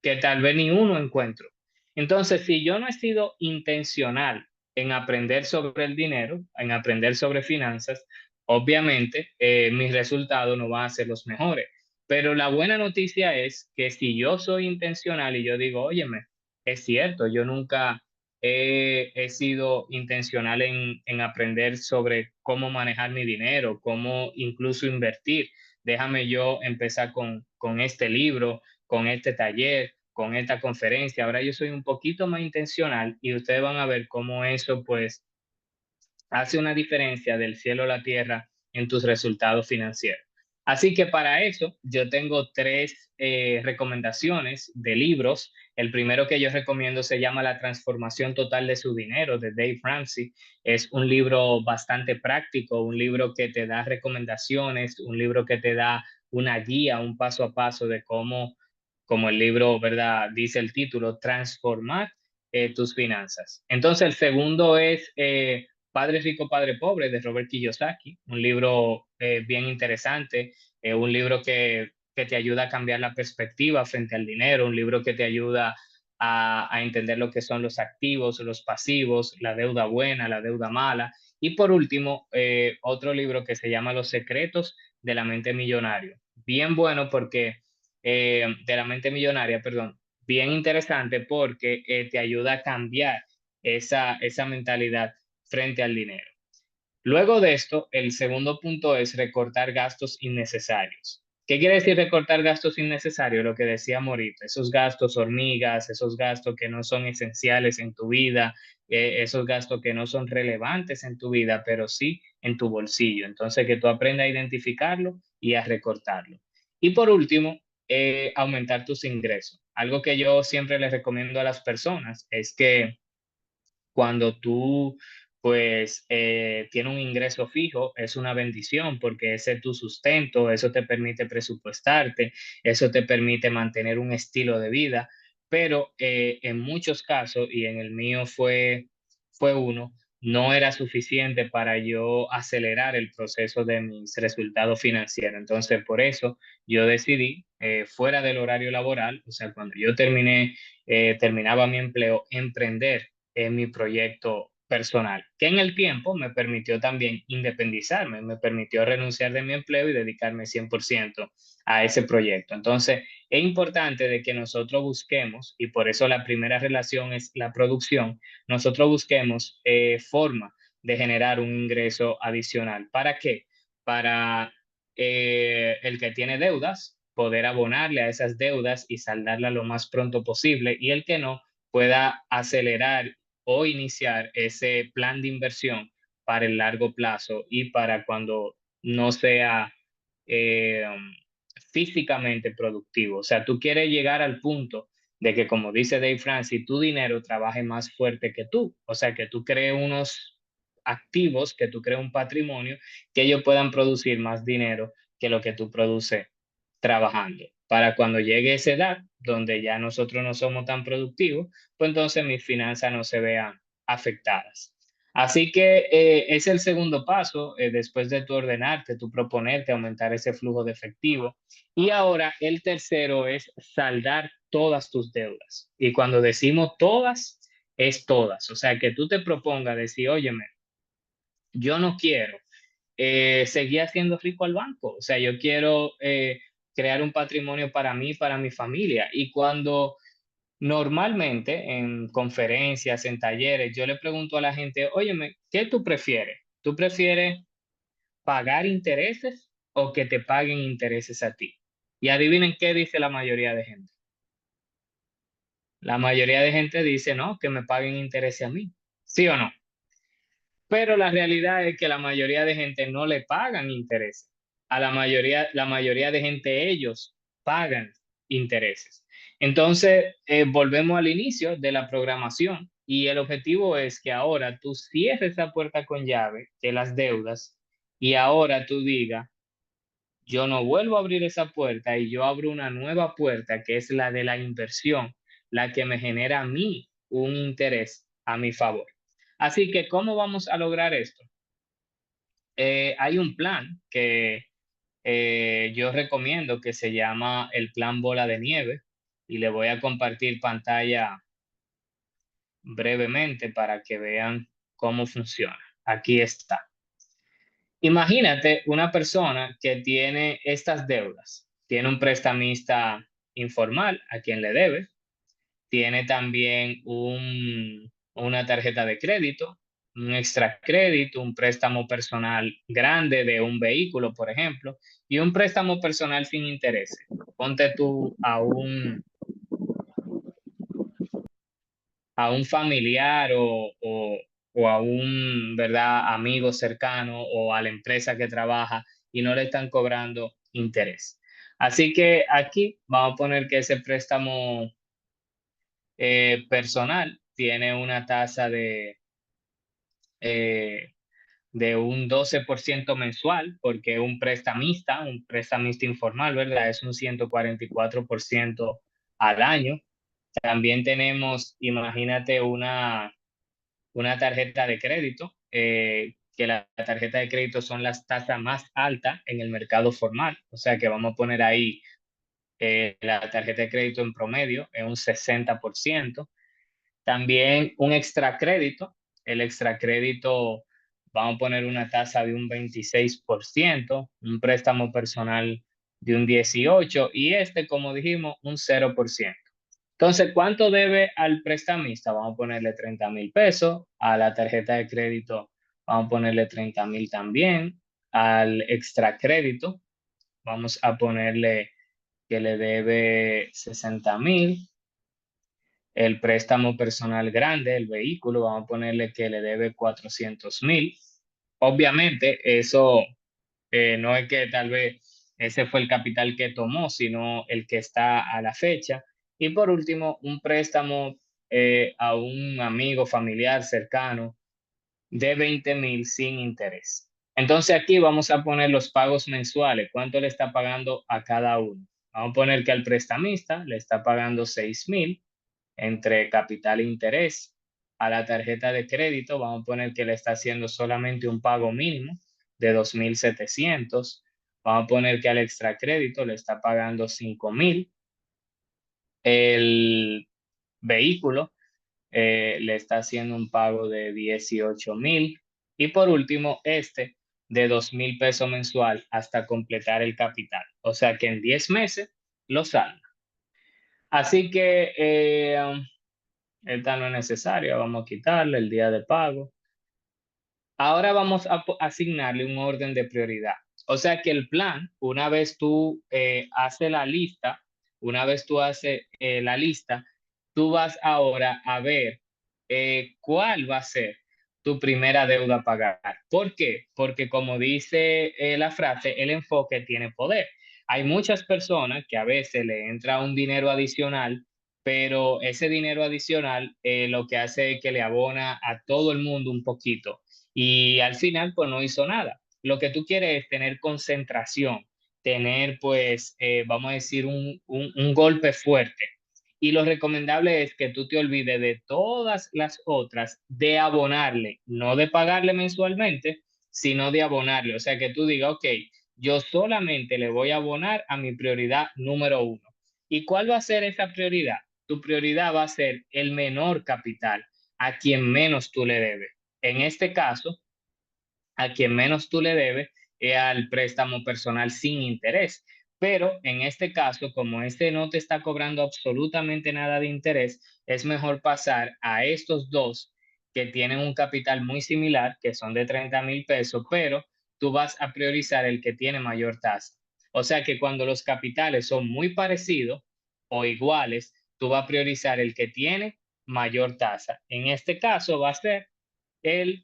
que tal vez ni uno encuentro. Entonces, si yo no he sido intencional en aprender sobre el dinero, en aprender sobre finanzas, obviamente mis resultados no van a ser los mejores. Pero la buena noticia es que si yo soy intencional y yo digo, óyeme, es cierto, yo nunca he sido intencional en aprender sobre cómo manejar mi dinero, cómo incluso invertir. Déjame yo empezar con este libro, con este taller, con esta conferencia. Ahora yo soy un poquito más intencional y ustedes van a ver cómo eso pues hace una diferencia del cielo a la tierra en tus resultados financieros. Así que para eso yo tengo 3 recomendaciones de libros. El primero que yo recomiendo se llama La transformación total de su dinero, de Dave Ramsey. Es un libro bastante práctico, un libro que te da recomendaciones, un libro que te da una guía, un paso a paso de cómo, como el libro, ¿verdad? Dice el título, transformar tus finanzas. Entonces, el segundo es Padre Rico, Padre Pobre, de Robert Kiyosaki, un libro bien interesante, un libro que te ayuda a cambiar la perspectiva frente al dinero, un libro que te ayuda a entender lo que son los activos, los pasivos, la deuda buena, la deuda mala. Y por último, otro libro que se llama Los secretos de la mente millonaria. Bien bueno porque, de la mente millonaria, perdón, bien interesante porque te ayuda a cambiar esa mentalidad frente al dinero. Luego de esto, el segundo punto es recortar gastos innecesarios. ¿Qué quiere decir recortar gastos innecesarios? Lo que decía Morita, esos gastos hormigas, esos gastos que no son esenciales en tu vida, esos gastos que no son relevantes en tu vida, pero sí en tu bolsillo. Entonces, que tú aprendas a identificarlo y a recortarlo. Y por último, aumentar tus ingresos. Algo que yo siempre les recomiendo a las personas es que cuando tú pues tienes un ingreso fijo, es una bendición porque ese es tu sustento, eso te permite presupuestarte, eso te permite mantener un estilo de vida, pero en muchos casos, y en el mío fue uno, no era suficiente para yo acelerar el proceso de mis resultados financieros. Entonces, por eso yo decidí, fuera del horario laboral, o sea, cuando yo terminaba mi empleo, emprender en mi proyecto personal, que en el tiempo me permitió también independizarme, me permitió renunciar de mi empleo y dedicarme 100% a ese proyecto. Entonces, es importante de que nosotros busquemos, y por eso la primera relación es la producción, nosotros busquemos forma de generar un ingreso adicional. ¿Para qué? Para el que tiene deudas, poder abonarle a esas deudas y saldarlas lo más pronto posible, y el que no, pueda acelerar o iniciar ese plan de inversión para el largo plazo y para cuando no sea eh, físicamente productivo. O sea, tú quieres llegar al punto de que, como dice Dave Ramsey, tu dinero trabaje más fuerte que tú. O sea, que tú crees unos activos, que tú crees un patrimonio, que ellos puedan producir más dinero que lo que tú produces trabajando. Para cuando llegue esa edad, donde ya nosotros no somos tan productivos, pues entonces mis finanzas no se vean afectadas. Así que es el segundo paso, después de tu ordenarte, tu proponerte aumentar ese flujo de efectivo. Y ahora el tercero es saldar todas tus deudas. Y cuando decimos todas, es todas. O sea, que tú te propongas decir, óyeme, yo no quiero seguir haciendo rico al banco. O sea, yo quiero crear un patrimonio para mí, para mi familia. Y cuando normalmente en conferencias, en talleres, yo le pregunto a la gente, óyeme, ¿qué tú prefieres? ¿Tú prefieres pagar intereses o que te paguen intereses a ti? Y adivinen qué dice la mayoría de gente. La mayoría de gente dice, no, que me paguen intereses a mí. ¿Sí o no? Pero la realidad es que la mayoría de gente no le pagan intereses. A la mayoría de gente ellos pagan intereses. Entonces, volvemos al inicio de la programación y el objetivo es que ahora tú cierres esa puerta con llave de las deudas y ahora tú digas, yo no vuelvo a abrir esa puerta y yo abro una nueva puerta que es la de la inversión, la que me genera a mí un interés a mi favor. Así que, ¿cómo vamos a lograr esto? Hay un plan que yo recomiendo que se llama el plan Bola de Nieve y le voy a compartir pantalla brevemente para que vean cómo funciona. Aquí está. Imagínate una persona que tiene estas deudas. Tiene un prestamista informal a quien le debe. Tiene también una tarjeta de crédito, un extra crédito, un préstamo personal grande de un vehículo, por ejemplo, y un préstamo personal sin intereses. Ponte tú a un familiar o a un, ¿verdad?, amigo cercano o a la empresa que trabaja y no le están cobrando interés. Así que aquí vamos a poner que ese préstamo personal tiene una tasa eh, de un 12% mensual, porque un prestamista informal, ¿verdad? Es un 144% al año. También tenemos, imagínate, una tarjeta de crédito, que la tarjeta de crédito son las tasas más altas en el mercado formal. O sea que vamos a poner ahí la tarjeta de crédito en promedio es un 60%. También un extra crédito. El extra crédito, vamos a poner una tasa de un 26%, un préstamo personal de un 18% y este, como dijimos, un 0%. Entonces, ¿cuánto debe al prestamista? Vamos a ponerle 30,000 pesos. A la tarjeta de crédito vamos a ponerle 30,000 también. Al extra crédito vamos a ponerle que le debe 60,000. El préstamo personal grande, el vehículo, vamos a ponerle que le debe 400,000. Obviamente, eso no es que tal vez ese fue el capital que tomó, sino el que está a la fecha. Y por último, un préstamo a un amigo, familiar, cercano, de 20,000 sin interés. Entonces aquí vamos a poner los pagos mensuales, cuánto le está pagando a cada uno. Vamos a poner que al prestamista le está pagando 6,000 entre capital e interés. A la tarjeta de crédito vamos a poner que le está haciendo solamente un pago mínimo de 2,700. Vamos a poner que al extra crédito le está pagando 5,000. El vehículo le está haciendo un pago de 18,000. Y por último, este de 2,000 pesos mensual hasta completar el capital. O sea que en 10 meses lo salda. Así que esta no es necesaria, vamos a quitarle el día de pago. Ahora vamos a asignarle un orden de prioridad. O sea que el plan, una vez tú haces la lista, tú vas ahora a ver cuál va a ser tu primera deuda a pagar. ¿Por qué? Porque como dice la frase, el enfoque tiene poder. Hay muchas personas que a veces le entra un dinero adicional, pero ese dinero adicional lo que hace es que le abona a todo el mundo un poquito y al final pues no hizo nada. Lo que tú quieres es tener concentración, tener pues, vamos a decir, un golpe fuerte. Y lo recomendable es que tú te olvides de todas las otras, de abonarle, no de pagarle mensualmente, sino de abonarle. O sea, que tú digas, ok, yo solamente le voy a abonar a mi prioridad número uno. ¿Y cuál va a ser esa prioridad? Tu prioridad va a ser el menor capital, a quien menos tú le debes. En este caso, a quien menos tú le debes es al préstamo personal sin interés. Pero en este caso, como este no te está cobrando absolutamente nada de interés, es mejor pasar a estos dos que tienen un capital muy similar, que son de 30,000 pesos, pero tú vas a priorizar el que tiene mayor tasa. O sea que cuando los capitales son muy parecidos o iguales, tú vas a priorizar el que tiene mayor tasa. En este caso va a ser el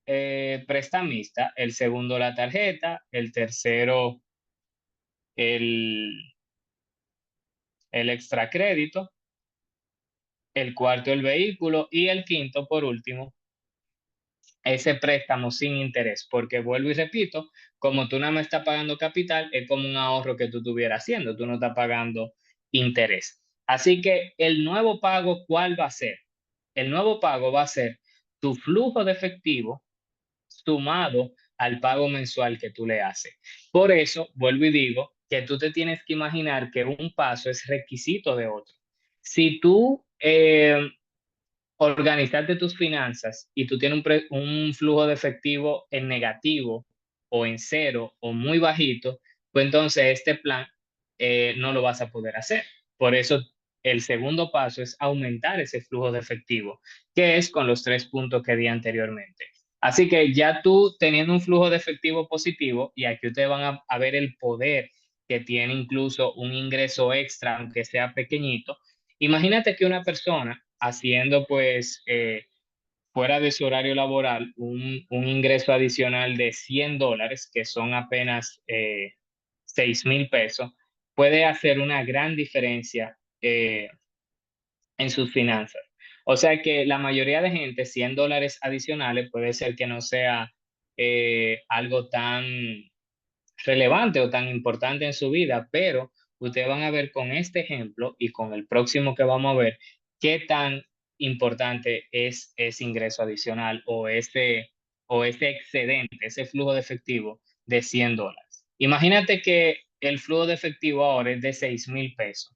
prestamista, el segundo la tarjeta, el tercero el, el extra crédito, el cuarto el vehículo y el quinto, por último, ese préstamo sin interés, porque vuelvo y repito, como tú nada más estás pagando capital, es como un ahorro que tú estuvieras haciendo, tú no estás pagando interés. Así que el nuevo pago, ¿cuál va a ser? El nuevo pago va a ser tu flujo de efectivo sumado al pago mensual que tú le haces. Por eso, vuelvo y digo que tú te tienes que imaginar que un paso es requisito de otro. Si tú organizaste tus finanzas y tú tienes un flujo de efectivo en negativo o en cero o muy bajito, pues entonces este plan no lo vas a poder hacer. Por eso el segundo paso es aumentar ese flujo de efectivo, que es con los 3 puntos que di anteriormente. Así que ya tú teniendo un flujo de efectivo positivo, y aquí ustedes van a ver el poder que tiene incluso un ingreso extra, aunque sea pequeñito. Imagínate que una persona haciendo pues fuera de su horario laboral un ingreso adicional de $100, que son apenas 6,000 pesos, puede hacer una gran diferencia en sus finanzas. O sea que la mayoría de gente, $100 adicionales puede ser que no sea algo tan relevante o tan importante en su vida, pero ustedes van a ver con este ejemplo y con el próximo que vamos a ver qué tan importante es ese ingreso adicional o ese excedente, ese flujo de efectivo de $100. Imagínate que el flujo de efectivo ahora es de 6,000 pesos.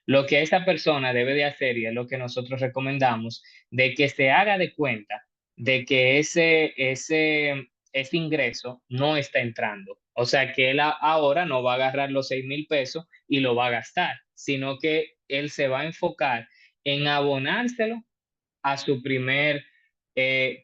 Lo que esa persona debe de hacer, y es lo que nosotros recomendamos, de que se haga de cuenta de que ese ingreso no está entrando. O sea que él ahora no va a agarrar los 6,000 pesos y lo va a gastar, sino que él se va a enfocar en abonárselo a su primer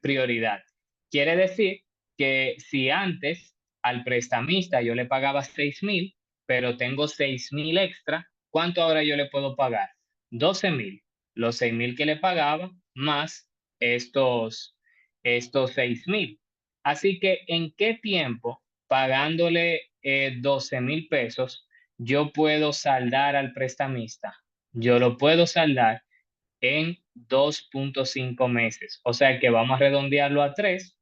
prioridad. Quiere decir que si antes al prestamista yo le pagaba 6,000, pero tengo 6,000 extra, ¿cuánto ahora yo le puedo pagar? 12,000. Los 6,000 que le pagaba más estos, estos 6,000. Así que, ¿en qué tiempo, pagándole 12,000 pesos, yo puedo saldar al prestamista? Yo lo puedo saldar en 2,5 meses. O sea que vamos a redondearlo a 3,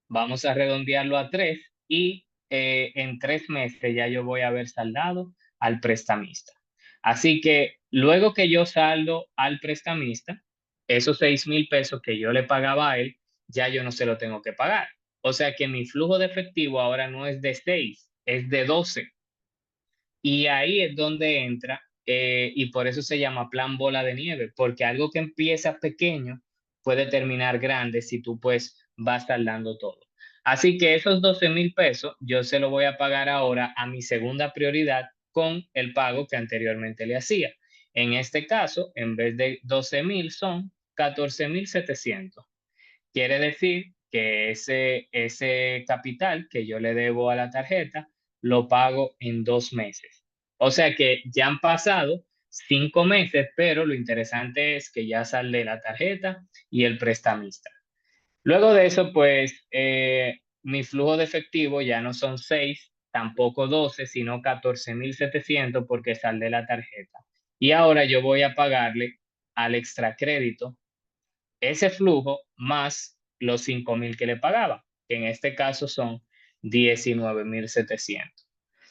vamos a redondearlo a 3 y en 3 meses ya yo voy a haber saldado al prestamista. Así que luego que yo saldo al prestamista, esos 6,000 pesos que yo le pagaba a él, ya yo no se lo tengo que pagar. O sea que mi flujo de efectivo ahora no es de 6, es de 12. Y ahí es donde entra, y por eso se llama plan bola de nieve, porque algo que empieza pequeño puede terminar grande si tú pues vas tardando todo. Así que esos 12,000 pesos yo se lo voy a pagar ahora a mi segunda prioridad con el pago que anteriormente le hacía. En este caso, en vez de 12,000 son 14,700. Quiere decir que ese capital que yo le debo a la tarjeta lo pago en 2 meses. O sea que ya han pasado 5 meses, pero lo interesante es que ya sale la tarjeta y el prestamista. Luego de eso, pues mi flujo de efectivo ya no son 6, tampoco 12, sino 14,700 porque saldé la tarjeta. Y ahora yo voy a pagarle al extra crédito ese flujo más los 5,000 que le pagaba, que en este caso son 19,700.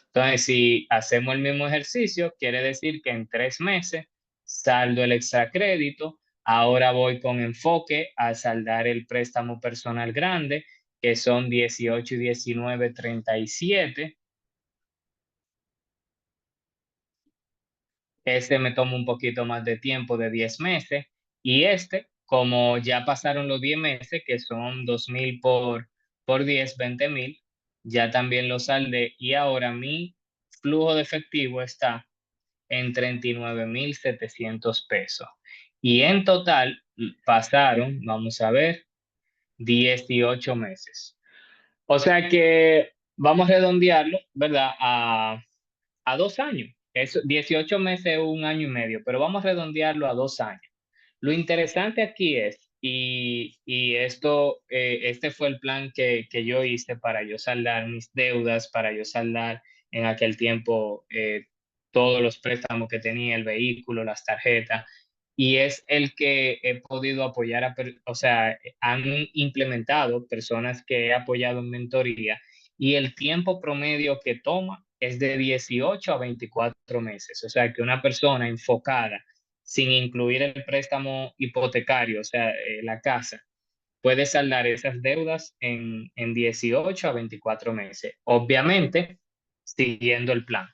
Entonces, si hacemos el mismo ejercicio, quiere decir que en 3 meses saldo el extra crédito, ahora voy con enfoque a saldar el préstamo personal grande, que son 18 y 19, 37. Este me toma un poquito más de tiempo, de 10 meses, y este, como ya pasaron los 10 meses, que son 2,000 por 10, 20,000, ya también lo saldé y ahora mi flujo de efectivo está en 39,700 pesos. Y en total pasaron, vamos a ver, 18 meses. O sea que vamos a redondearlo, ¿verdad? A 2 años. 18 meses es un año y medio, pero vamos a redondearlo a 2 años. Lo interesante aquí es, y esto, este fue el plan que yo hice para yo saldar mis deudas, para yo saldar en aquel tiempo todos los préstamos que tenía, el vehículo, las tarjetas, y es el que he podido apoyar, o sea, han implementado personas que he apoyado en mentoría y el tiempo promedio que toma es de 18 a 24 meses. O sea, que una persona enfocada, sin incluir el préstamo hipotecario, o sea, la casa, puede saldar esas deudas en 18 a 24 meses. Obviamente, siguiendo el plan.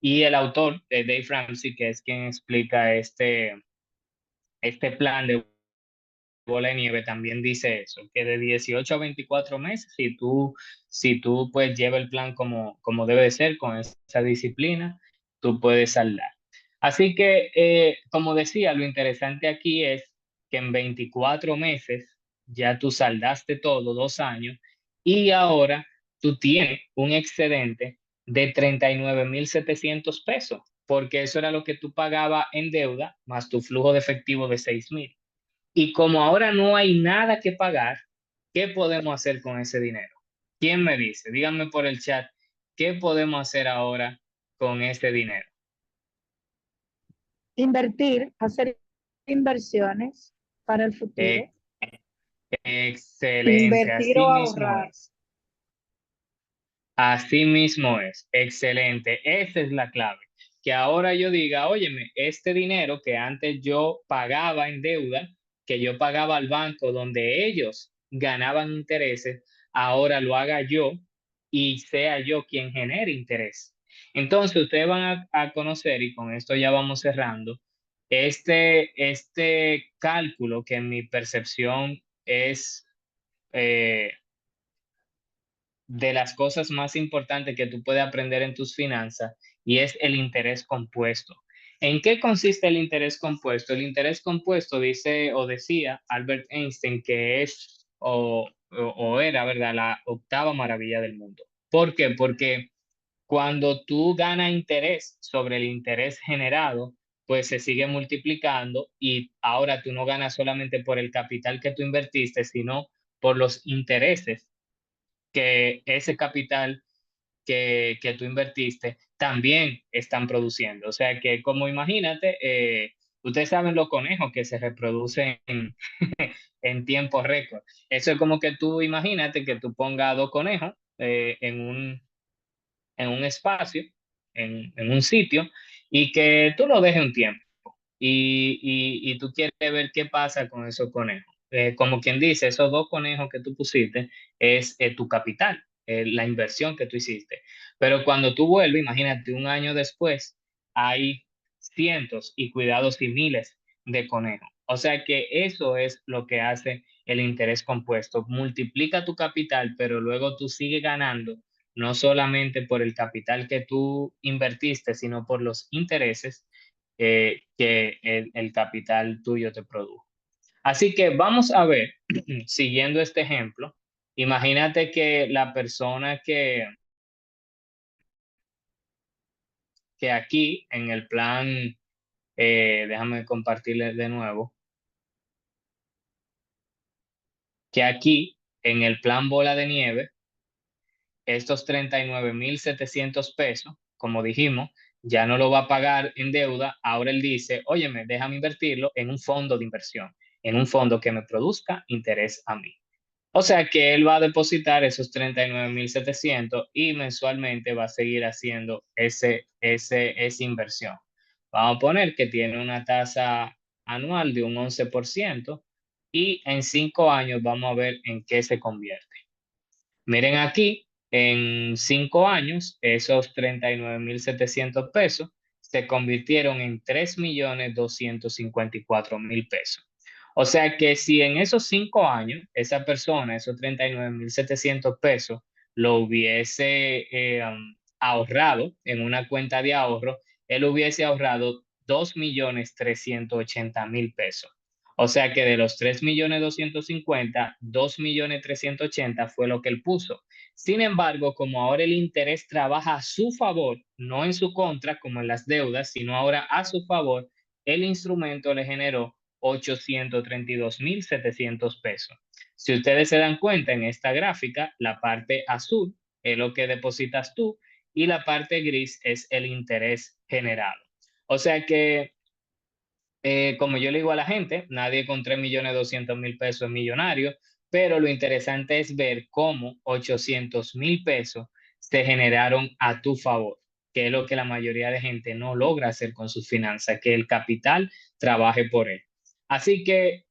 Y el autor, Dave Ramsey, que es quien explica este plan de bola de nieve, también dice eso, que de 18 a 24 meses, si tú pues lleva el plan como debe de ser, con esa disciplina, tú puedes saldar. Así que, como decía, lo interesante aquí es que en 24 meses ya tú saldaste todo, 2 años, y ahora tú tienes un excedente de 39,700 pesos, porque eso era lo que tú pagabas en deuda, más tu flujo de efectivo de 6,000. Y como ahora no hay nada que pagar, ¿qué podemos hacer con ese dinero? ¿Quién me dice? Díganme por el chat ¿qué podemos hacer ahora con este dinero? Invertir, hacer inversiones para el Eh, futuro. excelente, Invertir o así mismo ahorrar. es. Así mismo es, excelente. Esa es la clave. Que ahora yo diga, óyeme, este dinero que antes yo pagaba en deuda, que yo pagaba al banco donde ellos ganaban intereses, ahora lo haga yo y sea yo quien genere interés. Entonces ustedes van a conocer, y con esto ya vamos cerrando, este cálculo que en mi percepción es... eh, de las cosas más importantes que tú puedes aprender en tus finanzas y es el interés compuesto. ¿En qué consiste el interés compuesto? El interés compuesto dice o decía Albert Einstein que es o era, ¿verdad?, la octava maravilla del mundo. ¿Por qué? Porque cuando tú ganas interés sobre el interés generado, pues se sigue multiplicando y ahora tú no ganas solamente por el capital que tú invertiste, sino por los intereses que ese capital que tú invertiste también están produciendo. O sea que como imagínate, ustedes saben los conejos que se reproducen en tiempo récord. Eso es como que tú imagínate que tú pongas dos conejos en un espacio, en un sitio, y que tú lo dejes un tiempo. Y tú quieres ver qué pasa con esos conejos. Como quien dice, esos dos conejos que tú pusiste es tu capital, la inversión que tú hiciste. Pero cuando tú vuelves, imagínate, un año después, hay cientos y cuidados y miles de conejos. O sea que eso es lo que hace el interés compuesto. Multiplica tu capital, pero luego tú sigues ganando, no solamente por el capital que tú invertiste, sino por los intereses que el capital tuyo te produjo. Así que vamos a ver, siguiendo este ejemplo, imagínate que la persona que aquí en el plan, déjame compartirles de nuevo, que aquí en el plan bola de nieve, estos 39,700 pesos, como dijimos, ya no lo va a pagar en deuda. Ahora él dice, óyeme, déjame invertirlo en un fondo de inversión, en un fondo que me produzca interés a mí. O sea que él va a depositar esos 39,700 y mensualmente va a seguir haciendo esa inversión. Vamos a poner que tiene una tasa anual de un 11% y en 5 años vamos a ver en qué se convierte. Miren aquí, en 5 años, esos 39,700 pesos se convirtieron en 3,254,000 pesos. O sea que si en esos 5 años esa persona, esos 39,700 pesos, lo hubiese ahorrado en una cuenta de ahorro, él hubiese ahorrado 2,380,000 pesos. O sea que de los 3,250,000, 2,380,000 fue lo que él puso. Sin embargo, como ahora el interés trabaja a su favor, no en su contra, como en las deudas, sino ahora a su favor, el instrumento le generó 832,700 pesos. Si ustedes se dan cuenta en esta gráfica, la parte azul es lo que depositas tú y la parte gris es el interés generado. O sea que como yo le digo a la gente, nadie con 3,200,000 pesos es millonario, pero lo interesante es ver cómo 800,000 pesos se generaron a tu favor, que es lo que la mayoría de gente no logra hacer con sus finanzas, que el capital trabaje por él. Así que,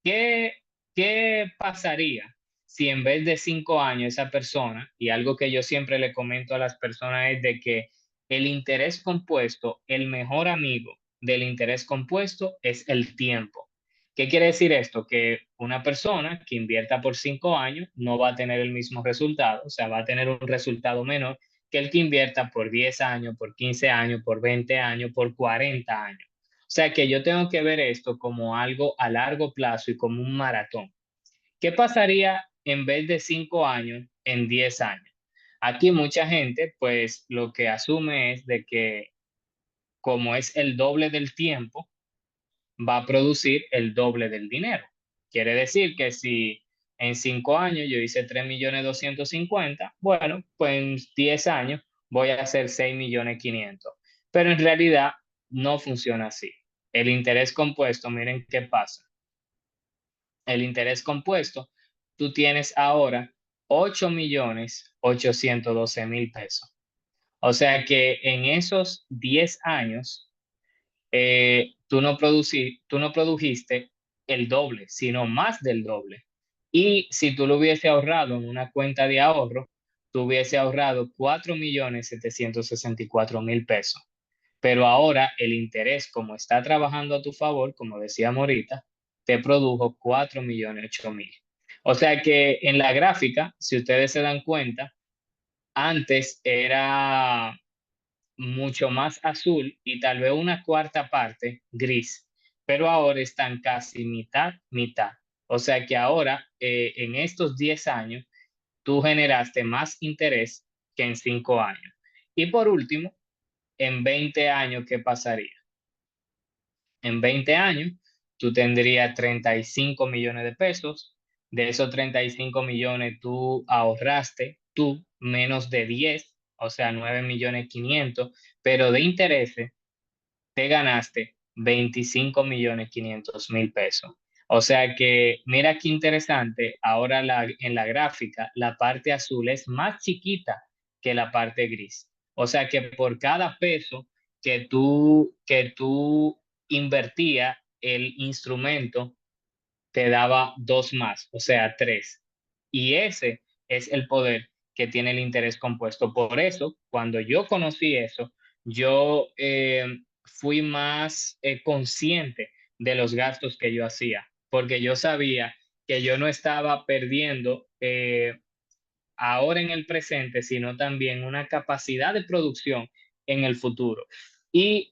¿qué, qué pasaría si en vez de 5 años esa persona, y algo que yo siempre le comento a las personas es de que el interés compuesto, el mejor amigo del interés compuesto es el tiempo. ¿Qué quiere decir esto? Que una persona que invierta por 5 años no va a tener el mismo resultado, o sea, va a tener un resultado menor que el que invierta por 10 años, por 15 años, por 20 años, por 40 años. O sea que yo tengo que ver esto como algo a largo plazo y como un maratón. ¿Qué pasaría en vez de 5 años en 10 años? Aquí mucha gente pues lo que asume es de que como es el doble del tiempo, va a producir el doble del dinero. Quiere decir que si en 5 años yo hice 3,250,000, bueno, pues en 10 años voy a hacer 6.500.000. Pero en realidad no funciona así. El interés compuesto, miren qué pasa. El interés compuesto, tú tienes ahora 8.812.000 pesos. O sea que en esos 10 años, tú no produjiste el doble, sino más del doble. Y si tú lo hubiese ahorrado en una cuenta de ahorro, tú hubiese ahorrado 4.764.000 pesos. Pero ahora el interés, como está trabajando a tu favor, como decíamos ahorita, te produjo 4.008.000. O sea que en la gráfica, si ustedes se dan cuenta, antes era mucho más azul y tal vez una cuarta parte gris, pero ahora están casi mitad, mitad. O sea que ahora, en estos 10 años, tú generaste más interés que en 5 años. Y por último, en 20 años, ¿qué pasaría? En 20 años, tú tendrías 35 millones de pesos. De esos 35 millones, tú ahorraste, tú menos de 10, o sea, 9.500.000, pero de intereses te ganaste 25.500.000 pesos. O sea que, mira qué interesante, ahora en la gráfica, la parte azul es más chiquita que la parte gris. O sea que por cada peso que tú invertías, el instrumento te daba dos más, o sea, tres. Y ese es el poder que tiene el interés compuesto. Por eso, cuando yo conocí eso, yo fui más consciente de los gastos que yo hacía, porque yo sabía que yo no estaba perdiendo ahora en el presente, sino también una capacidad de producción en el futuro. Y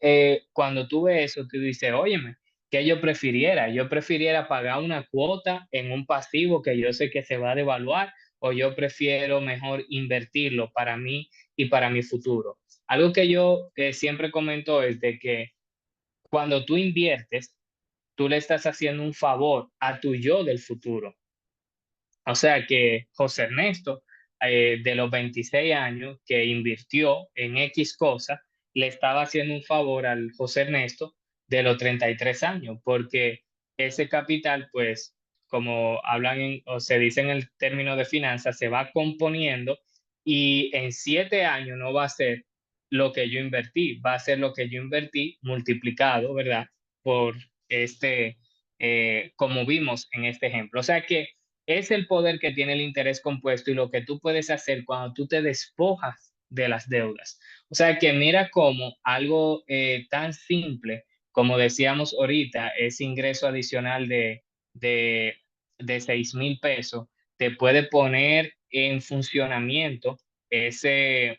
cuando tú ves eso, tú dices, óyeme, ¿qué yo prefiriera? Yo prefiriera pagar una cuota en un pasivo que yo sé que se va a devaluar, o yo prefiero mejor invertirlo para mí y para mi futuro. Algo que yo siempre comento es de que cuando tú inviertes, tú le estás haciendo un favor a tu yo del futuro. O sea que José Ernesto, de los 26 años que invirtió en X cosa, le estaba haciendo un favor al José Ernesto de los 33 años, porque ese capital, pues, como hablan o se dice en el término de finanzas, se va componiendo y en 7 años no va a ser lo que yo invertí, va a ser lo que yo invertí multiplicado, ¿verdad? Por como vimos en este ejemplo. O sea que es el poder que tiene el interés compuesto y lo que tú puedes hacer cuando tú te despojas de las deudas. O sea que mira cómo algo tan simple, como decíamos ahorita, ese ingreso adicional de, de 6.000 pesos, te puede poner en funcionamiento ese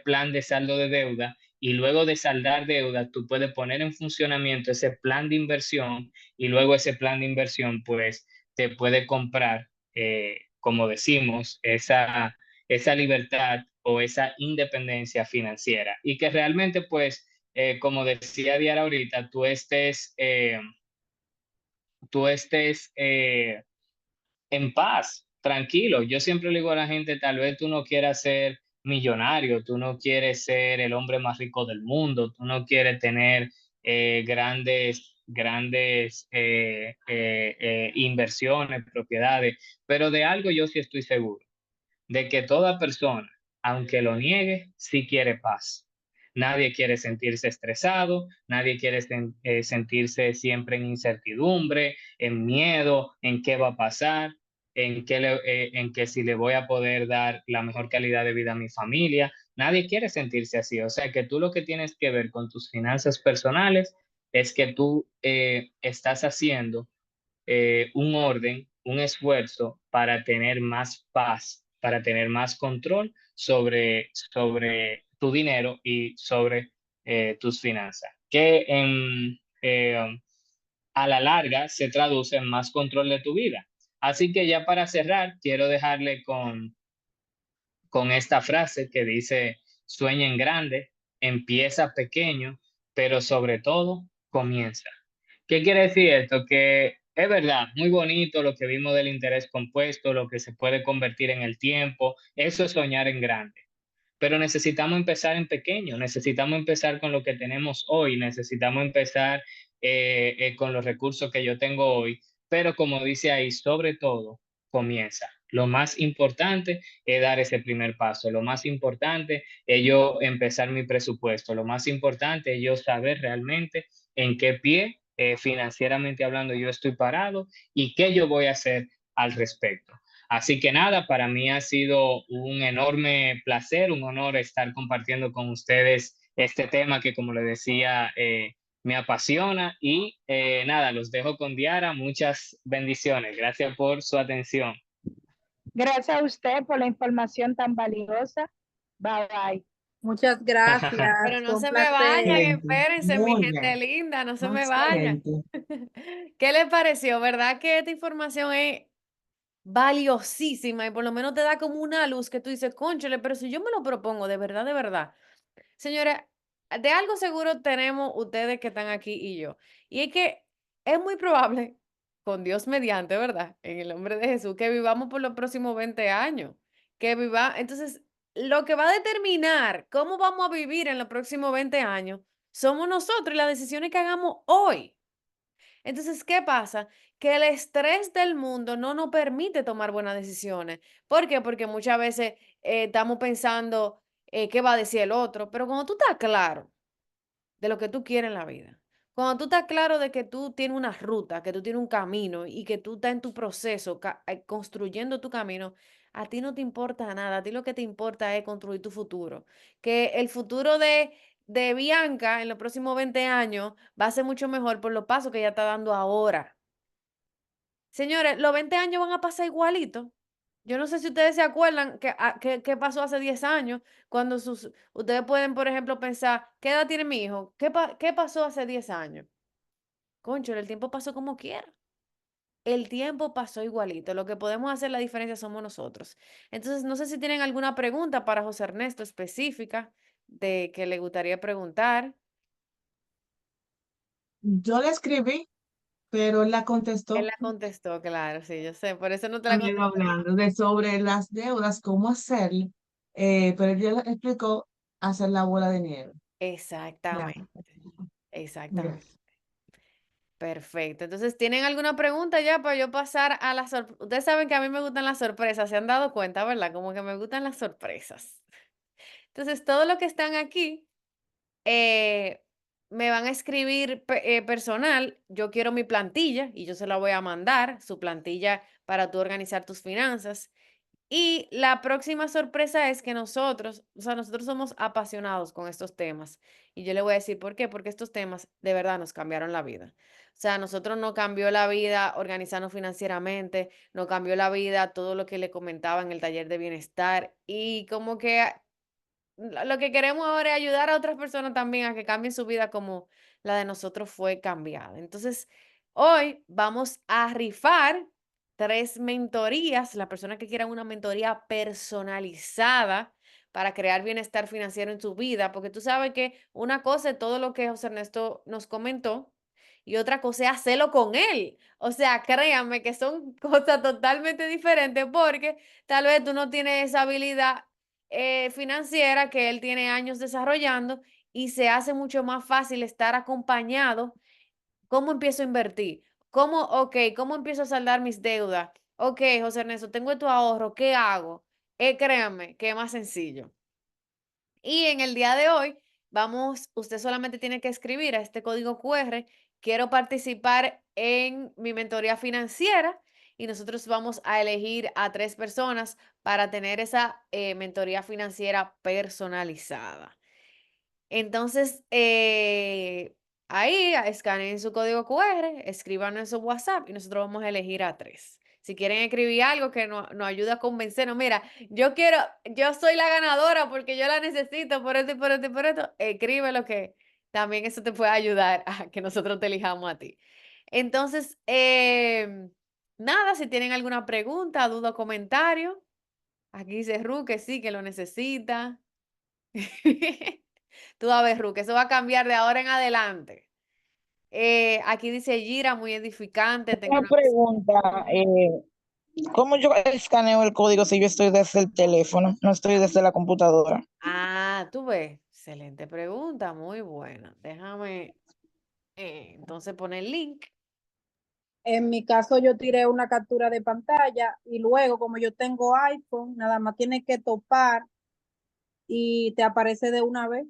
plan de saldo de deuda, y luego de saldar deuda, tú puedes poner en funcionamiento ese plan de inversión, y luego ese plan de inversión, pues te puede comprar, como decimos, esa libertad o esa independencia financiera. Y que realmente, pues, como decía Diara ahorita, tú estés en paz, tranquilo. Yo siempre le digo a la gente, tal vez tú no quieras ser millonario, tú no quieres ser el hombre más rico del mundo, tú no quieres tener grandes inversiones, propiedades, pero de algo yo sí estoy seguro, de que toda persona, aunque lo niegue, sí quiere paz. Nadie quiere sentirse estresado, nadie quiere sentirse siempre en incertidumbre, en miedo, en qué va a pasar, en que si le voy a poder dar la mejor calidad de vida a mi familia. Nadie quiere sentirse así. O sea que tú lo que tienes que ver con tus finanzas personales es que tú estás haciendo un orden, un esfuerzo para tener más paz, para tener más control sobre tu dinero y sobre tus finanzas, que a la larga se traduce en más control de tu vida. Así que ya para cerrar, quiero dejarle con esta frase que dice, sueña en grande, empieza pequeño, pero sobre todo comienza. ¿Qué quiere decir esto? Que es verdad, muy bonito lo que vimos del interés compuesto, lo que se puede convertir en el tiempo, eso es soñar en grande. pero necesitamos empezar en pequeño, necesitamos empezar con lo que tenemos hoy, necesitamos empezar con los recursos que yo tengo hoy, pero como dice ahí, sobre todo, comienza. Lo más importante es dar ese primer paso, lo más importante es yo empezar mi presupuesto, lo más importante es yo saber realmente en qué pie, financieramente hablando, yo estoy parado y qué yo voy a hacer al respecto. Así que nada, para mí ha sido un enorme placer, un honor estar compartiendo con ustedes este tema que, como les decía, me apasiona y nada, los dejo con Diara. Muchas bendiciones. Gracias por su atención. Gracias a usted por la información tan valiosa. Bye bye. Muchas gracias. Pero no Fue un se me vayan, placer. Excelente, espérense, mi muy gente bien, linda, no se muy me vayan. excelente. ¿Qué les pareció? ¿Verdad que esta información es valiosísima y por lo menos te da como una luz que tú dices, cónchale, pero si yo me lo propongo de verdad, de verdad? Señores, de algo seguro tenemos ustedes que están aquí y yo. Y es que es muy probable, con Dios mediante, ¿verdad? En el nombre de Jesús, que vivamos por los próximos 20 años. Entonces, lo que va a determinar cómo vamos a vivir en los próximos 20 años somos nosotros y las decisiones que hagamos hoy. Entonces, ¿qué pasa? Que el estrés del mundo no nos permite tomar buenas decisiones. ¿Por qué? Porque muchas veces estamos pensando qué va a decir el otro, pero cuando tú estás claro de lo que tú quieres en la vida, cuando tú estás claro de que tú tienes una ruta, que tú tienes un camino y que tú estás en tu proceso construyendo tu camino, a ti no te importa nada, a ti lo que te importa es construir tu futuro. Que el futuro de Bianca en los próximos 20 años va a ser mucho mejor por los pasos que ella está dando ahora. Señores, los 20 años van a pasar igualito. Yo no sé si ustedes se acuerdan qué pasó hace 10 años, cuando ustedes pueden, por ejemplo, pensar, ¿qué edad tiene mi hijo? ¿Qué pasó hace 10 años? Concho, el tiempo pasó como quiera. El tiempo pasó igualito. Lo que podemos hacer la diferencia somos nosotros. Entonces, no sé si tienen alguna pregunta para José Ernesto específica de que le gustaría preguntar. Yo le escribí, pero él la Él contestó. la contestó, claro, sí, yo sé, por eso no te la También contesté. hablando de sobre las deudas, cómo hacerlo, pero ella le explicó hacer la bola de nieve. Ya, Exactamente, exactamente. gracias. Perfecto. Entonces, ¿tienen alguna pregunta ya para yo pasar a la sorpresa? Ustedes saben que a mí me gustan las sorpresas, se han dado cuenta, ¿verdad? Como que me gustan las sorpresas. Entonces, todo lo que están aquí eh, me van a escribir personal. Yo quiero mi plantilla y yo se la voy a mandar, su plantilla para tú organizar tus finanzas. Y la próxima sorpresa es que nosotros, o sea, nosotros somos apasionados con estos temas. Y yo le voy a decir por qué, porque estos temas de verdad nos cambiaron la vida. O sea, a nosotros nos cambió la vida organizarnos financieramente, nos cambió la vida todo lo que le comentaba en el taller de bienestar. Y como que lo que queremos ahora es ayudar a otras personas también a que cambien su vida como la de nosotros fue cambiada. Entonces, hoy vamos a rifar 3 mentorías. La persona que quiera una mentoría personalizada para crear bienestar financiero en su vida, porque tú sabes que una cosa es todo lo que José Ernesto nos comentó y otra cosa es hacerlo con él. O sea, créanme que son cosas totalmente diferentes porque tal vez tú no tienes esa habilidad financiera que él tiene años desarrollando y se hace mucho más fácil estar acompañado. ¿Cómo empiezo a invertir? ¿Cómo empiezo a saldar mis deudas? Ok, José Ernesto, tengo tu ahorro, ¿qué hago? Créanme que es más sencillo. Y en el día de hoy, usted solamente tiene que escribir a este código QR, quiero participar en mi mentoría financiera y nosotros vamos a elegir a 3 personas para tener esa mentoría financiera personalizada. Entonces, ahí escaneen su código QR, escriban en su WhatsApp y nosotros vamos a elegir a 3. Si quieren escribir algo que nos ayude a convencernos, mira, yo soy la ganadora porque yo la necesito por esto y por esto y por esto, escribe lo que también eso te puede ayudar a que nosotros te elijamos a ti. Entonces, nada, si tienen alguna pregunta, duda o comentario, aquí dice Ru que sí, que lo necesita. Tú vas a ver, Ru, que eso va a cambiar de ahora en adelante. Aquí dice Gira, muy edificante. Tengo Una pregunta, ¿Cómo yo escaneo el código si yo estoy desde el teléfono, no estoy desde la computadora? Ah, tú ves. Excelente pregunta, muy buena. Déjame entonces poner el link. En mi caso, yo tiré una captura de pantalla y luego, como yo tengo iPhone, nada más tienes que topar y te aparece de una vez.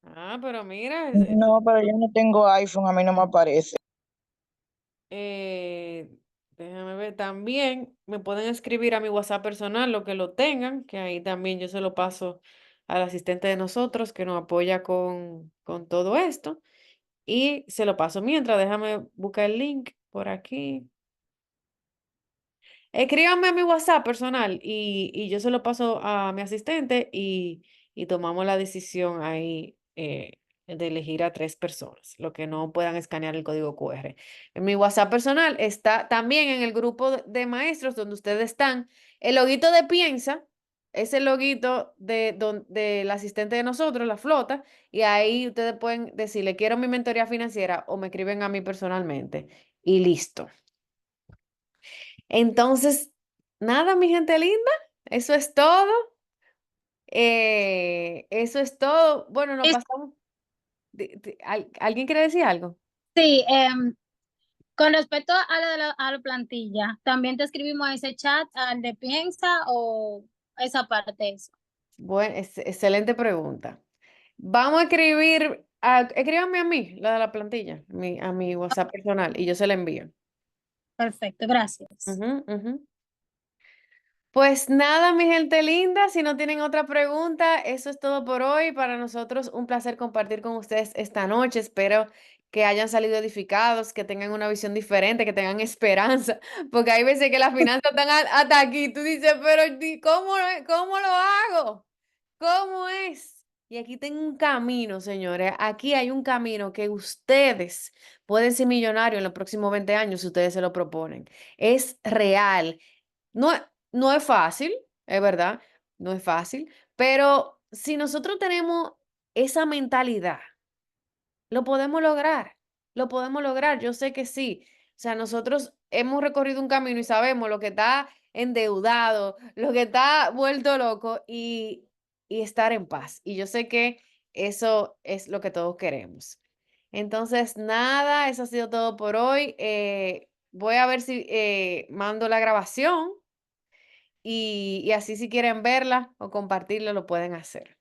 Ah, pero mira, No, pero yo no tengo iPhone, a mí no me aparece. eh, déjame ver, también me pueden escribir a mi WhatsApp personal, lo que lo tengan, que ahí también yo se lo paso al asistente de nosotros que nos apoya con todo esto. Y se lo paso mientras, déjame buscar el link por aquí. Escríbanme a mi WhatsApp personal y yo se lo paso a mi asistente y tomamos la decisión ahí de elegir a 3 personas, lo que no puedan escanear el código QR. En mi WhatsApp personal está también en el grupo de maestros donde ustedes están, el loguito de Piensa, es el loguito del asistente de nosotros, la flota, y ahí ustedes pueden decirle, quiero mi mentoría financiera o me escriben a mí personalmente y listo. Entonces, nada, mi gente linda, eso es todo. Eso es todo. Bueno, nos pasamos. ¿Alguien quiere decir algo? Sí, con respecto a la plantilla, ¿también te escribimos a ese chat, al de Piensa o esa parte? Eso? Bueno, excelente pregunta. Vamos a escribir, escríbanme a mí, la de la plantilla, a mi WhatsApp personal y yo se la envío. Perfecto, gracias. Ujú, ujú. Pues nada, mi gente linda, si no tienen otra pregunta, eso es todo por hoy. Para nosotros un placer compartir con ustedes esta noche. Espero que hayan salido edificados, que tengan una visión diferente, que tengan esperanza, porque hay veces que las finanzas están hasta aquí. Tú dices, pero ¿cómo lo hago? ¿Cómo es? Y aquí tengo un camino, señores. Aquí hay un camino que ustedes pueden ser millonarios en los próximos 20 años si ustedes se lo proponen. Es real. No, no es fácil, es verdad, no es fácil, pero si nosotros tenemos esa mentalidad, lo podemos lograr, lo podemos lograr, yo sé que sí. O sea, nosotros hemos recorrido un camino y sabemos lo que está endeudado, lo que está vuelto loco y estar en paz. Y yo sé que eso es lo que todos queremos. Entonces, nada, eso ha sido todo por hoy. Voy a ver si mando la grabación y así si quieren verla o compartirla, lo pueden hacer.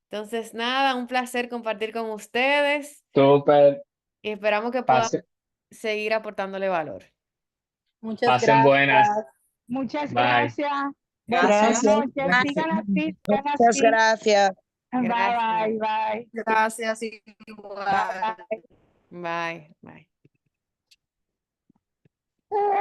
Entonces, nada, un placer compartir con ustedes Súper. y esperamos que podamos Pase- seguir aportándole valor. Muchas Pasen buenas. gracias. Muchas Bye. gracias. Gracias. Buenas Gracias. noches. Sigan así, sigan Muchas así. gracias. Bye, Gracias. bye, bye. Gracias, igual. Bye. Bye, bye.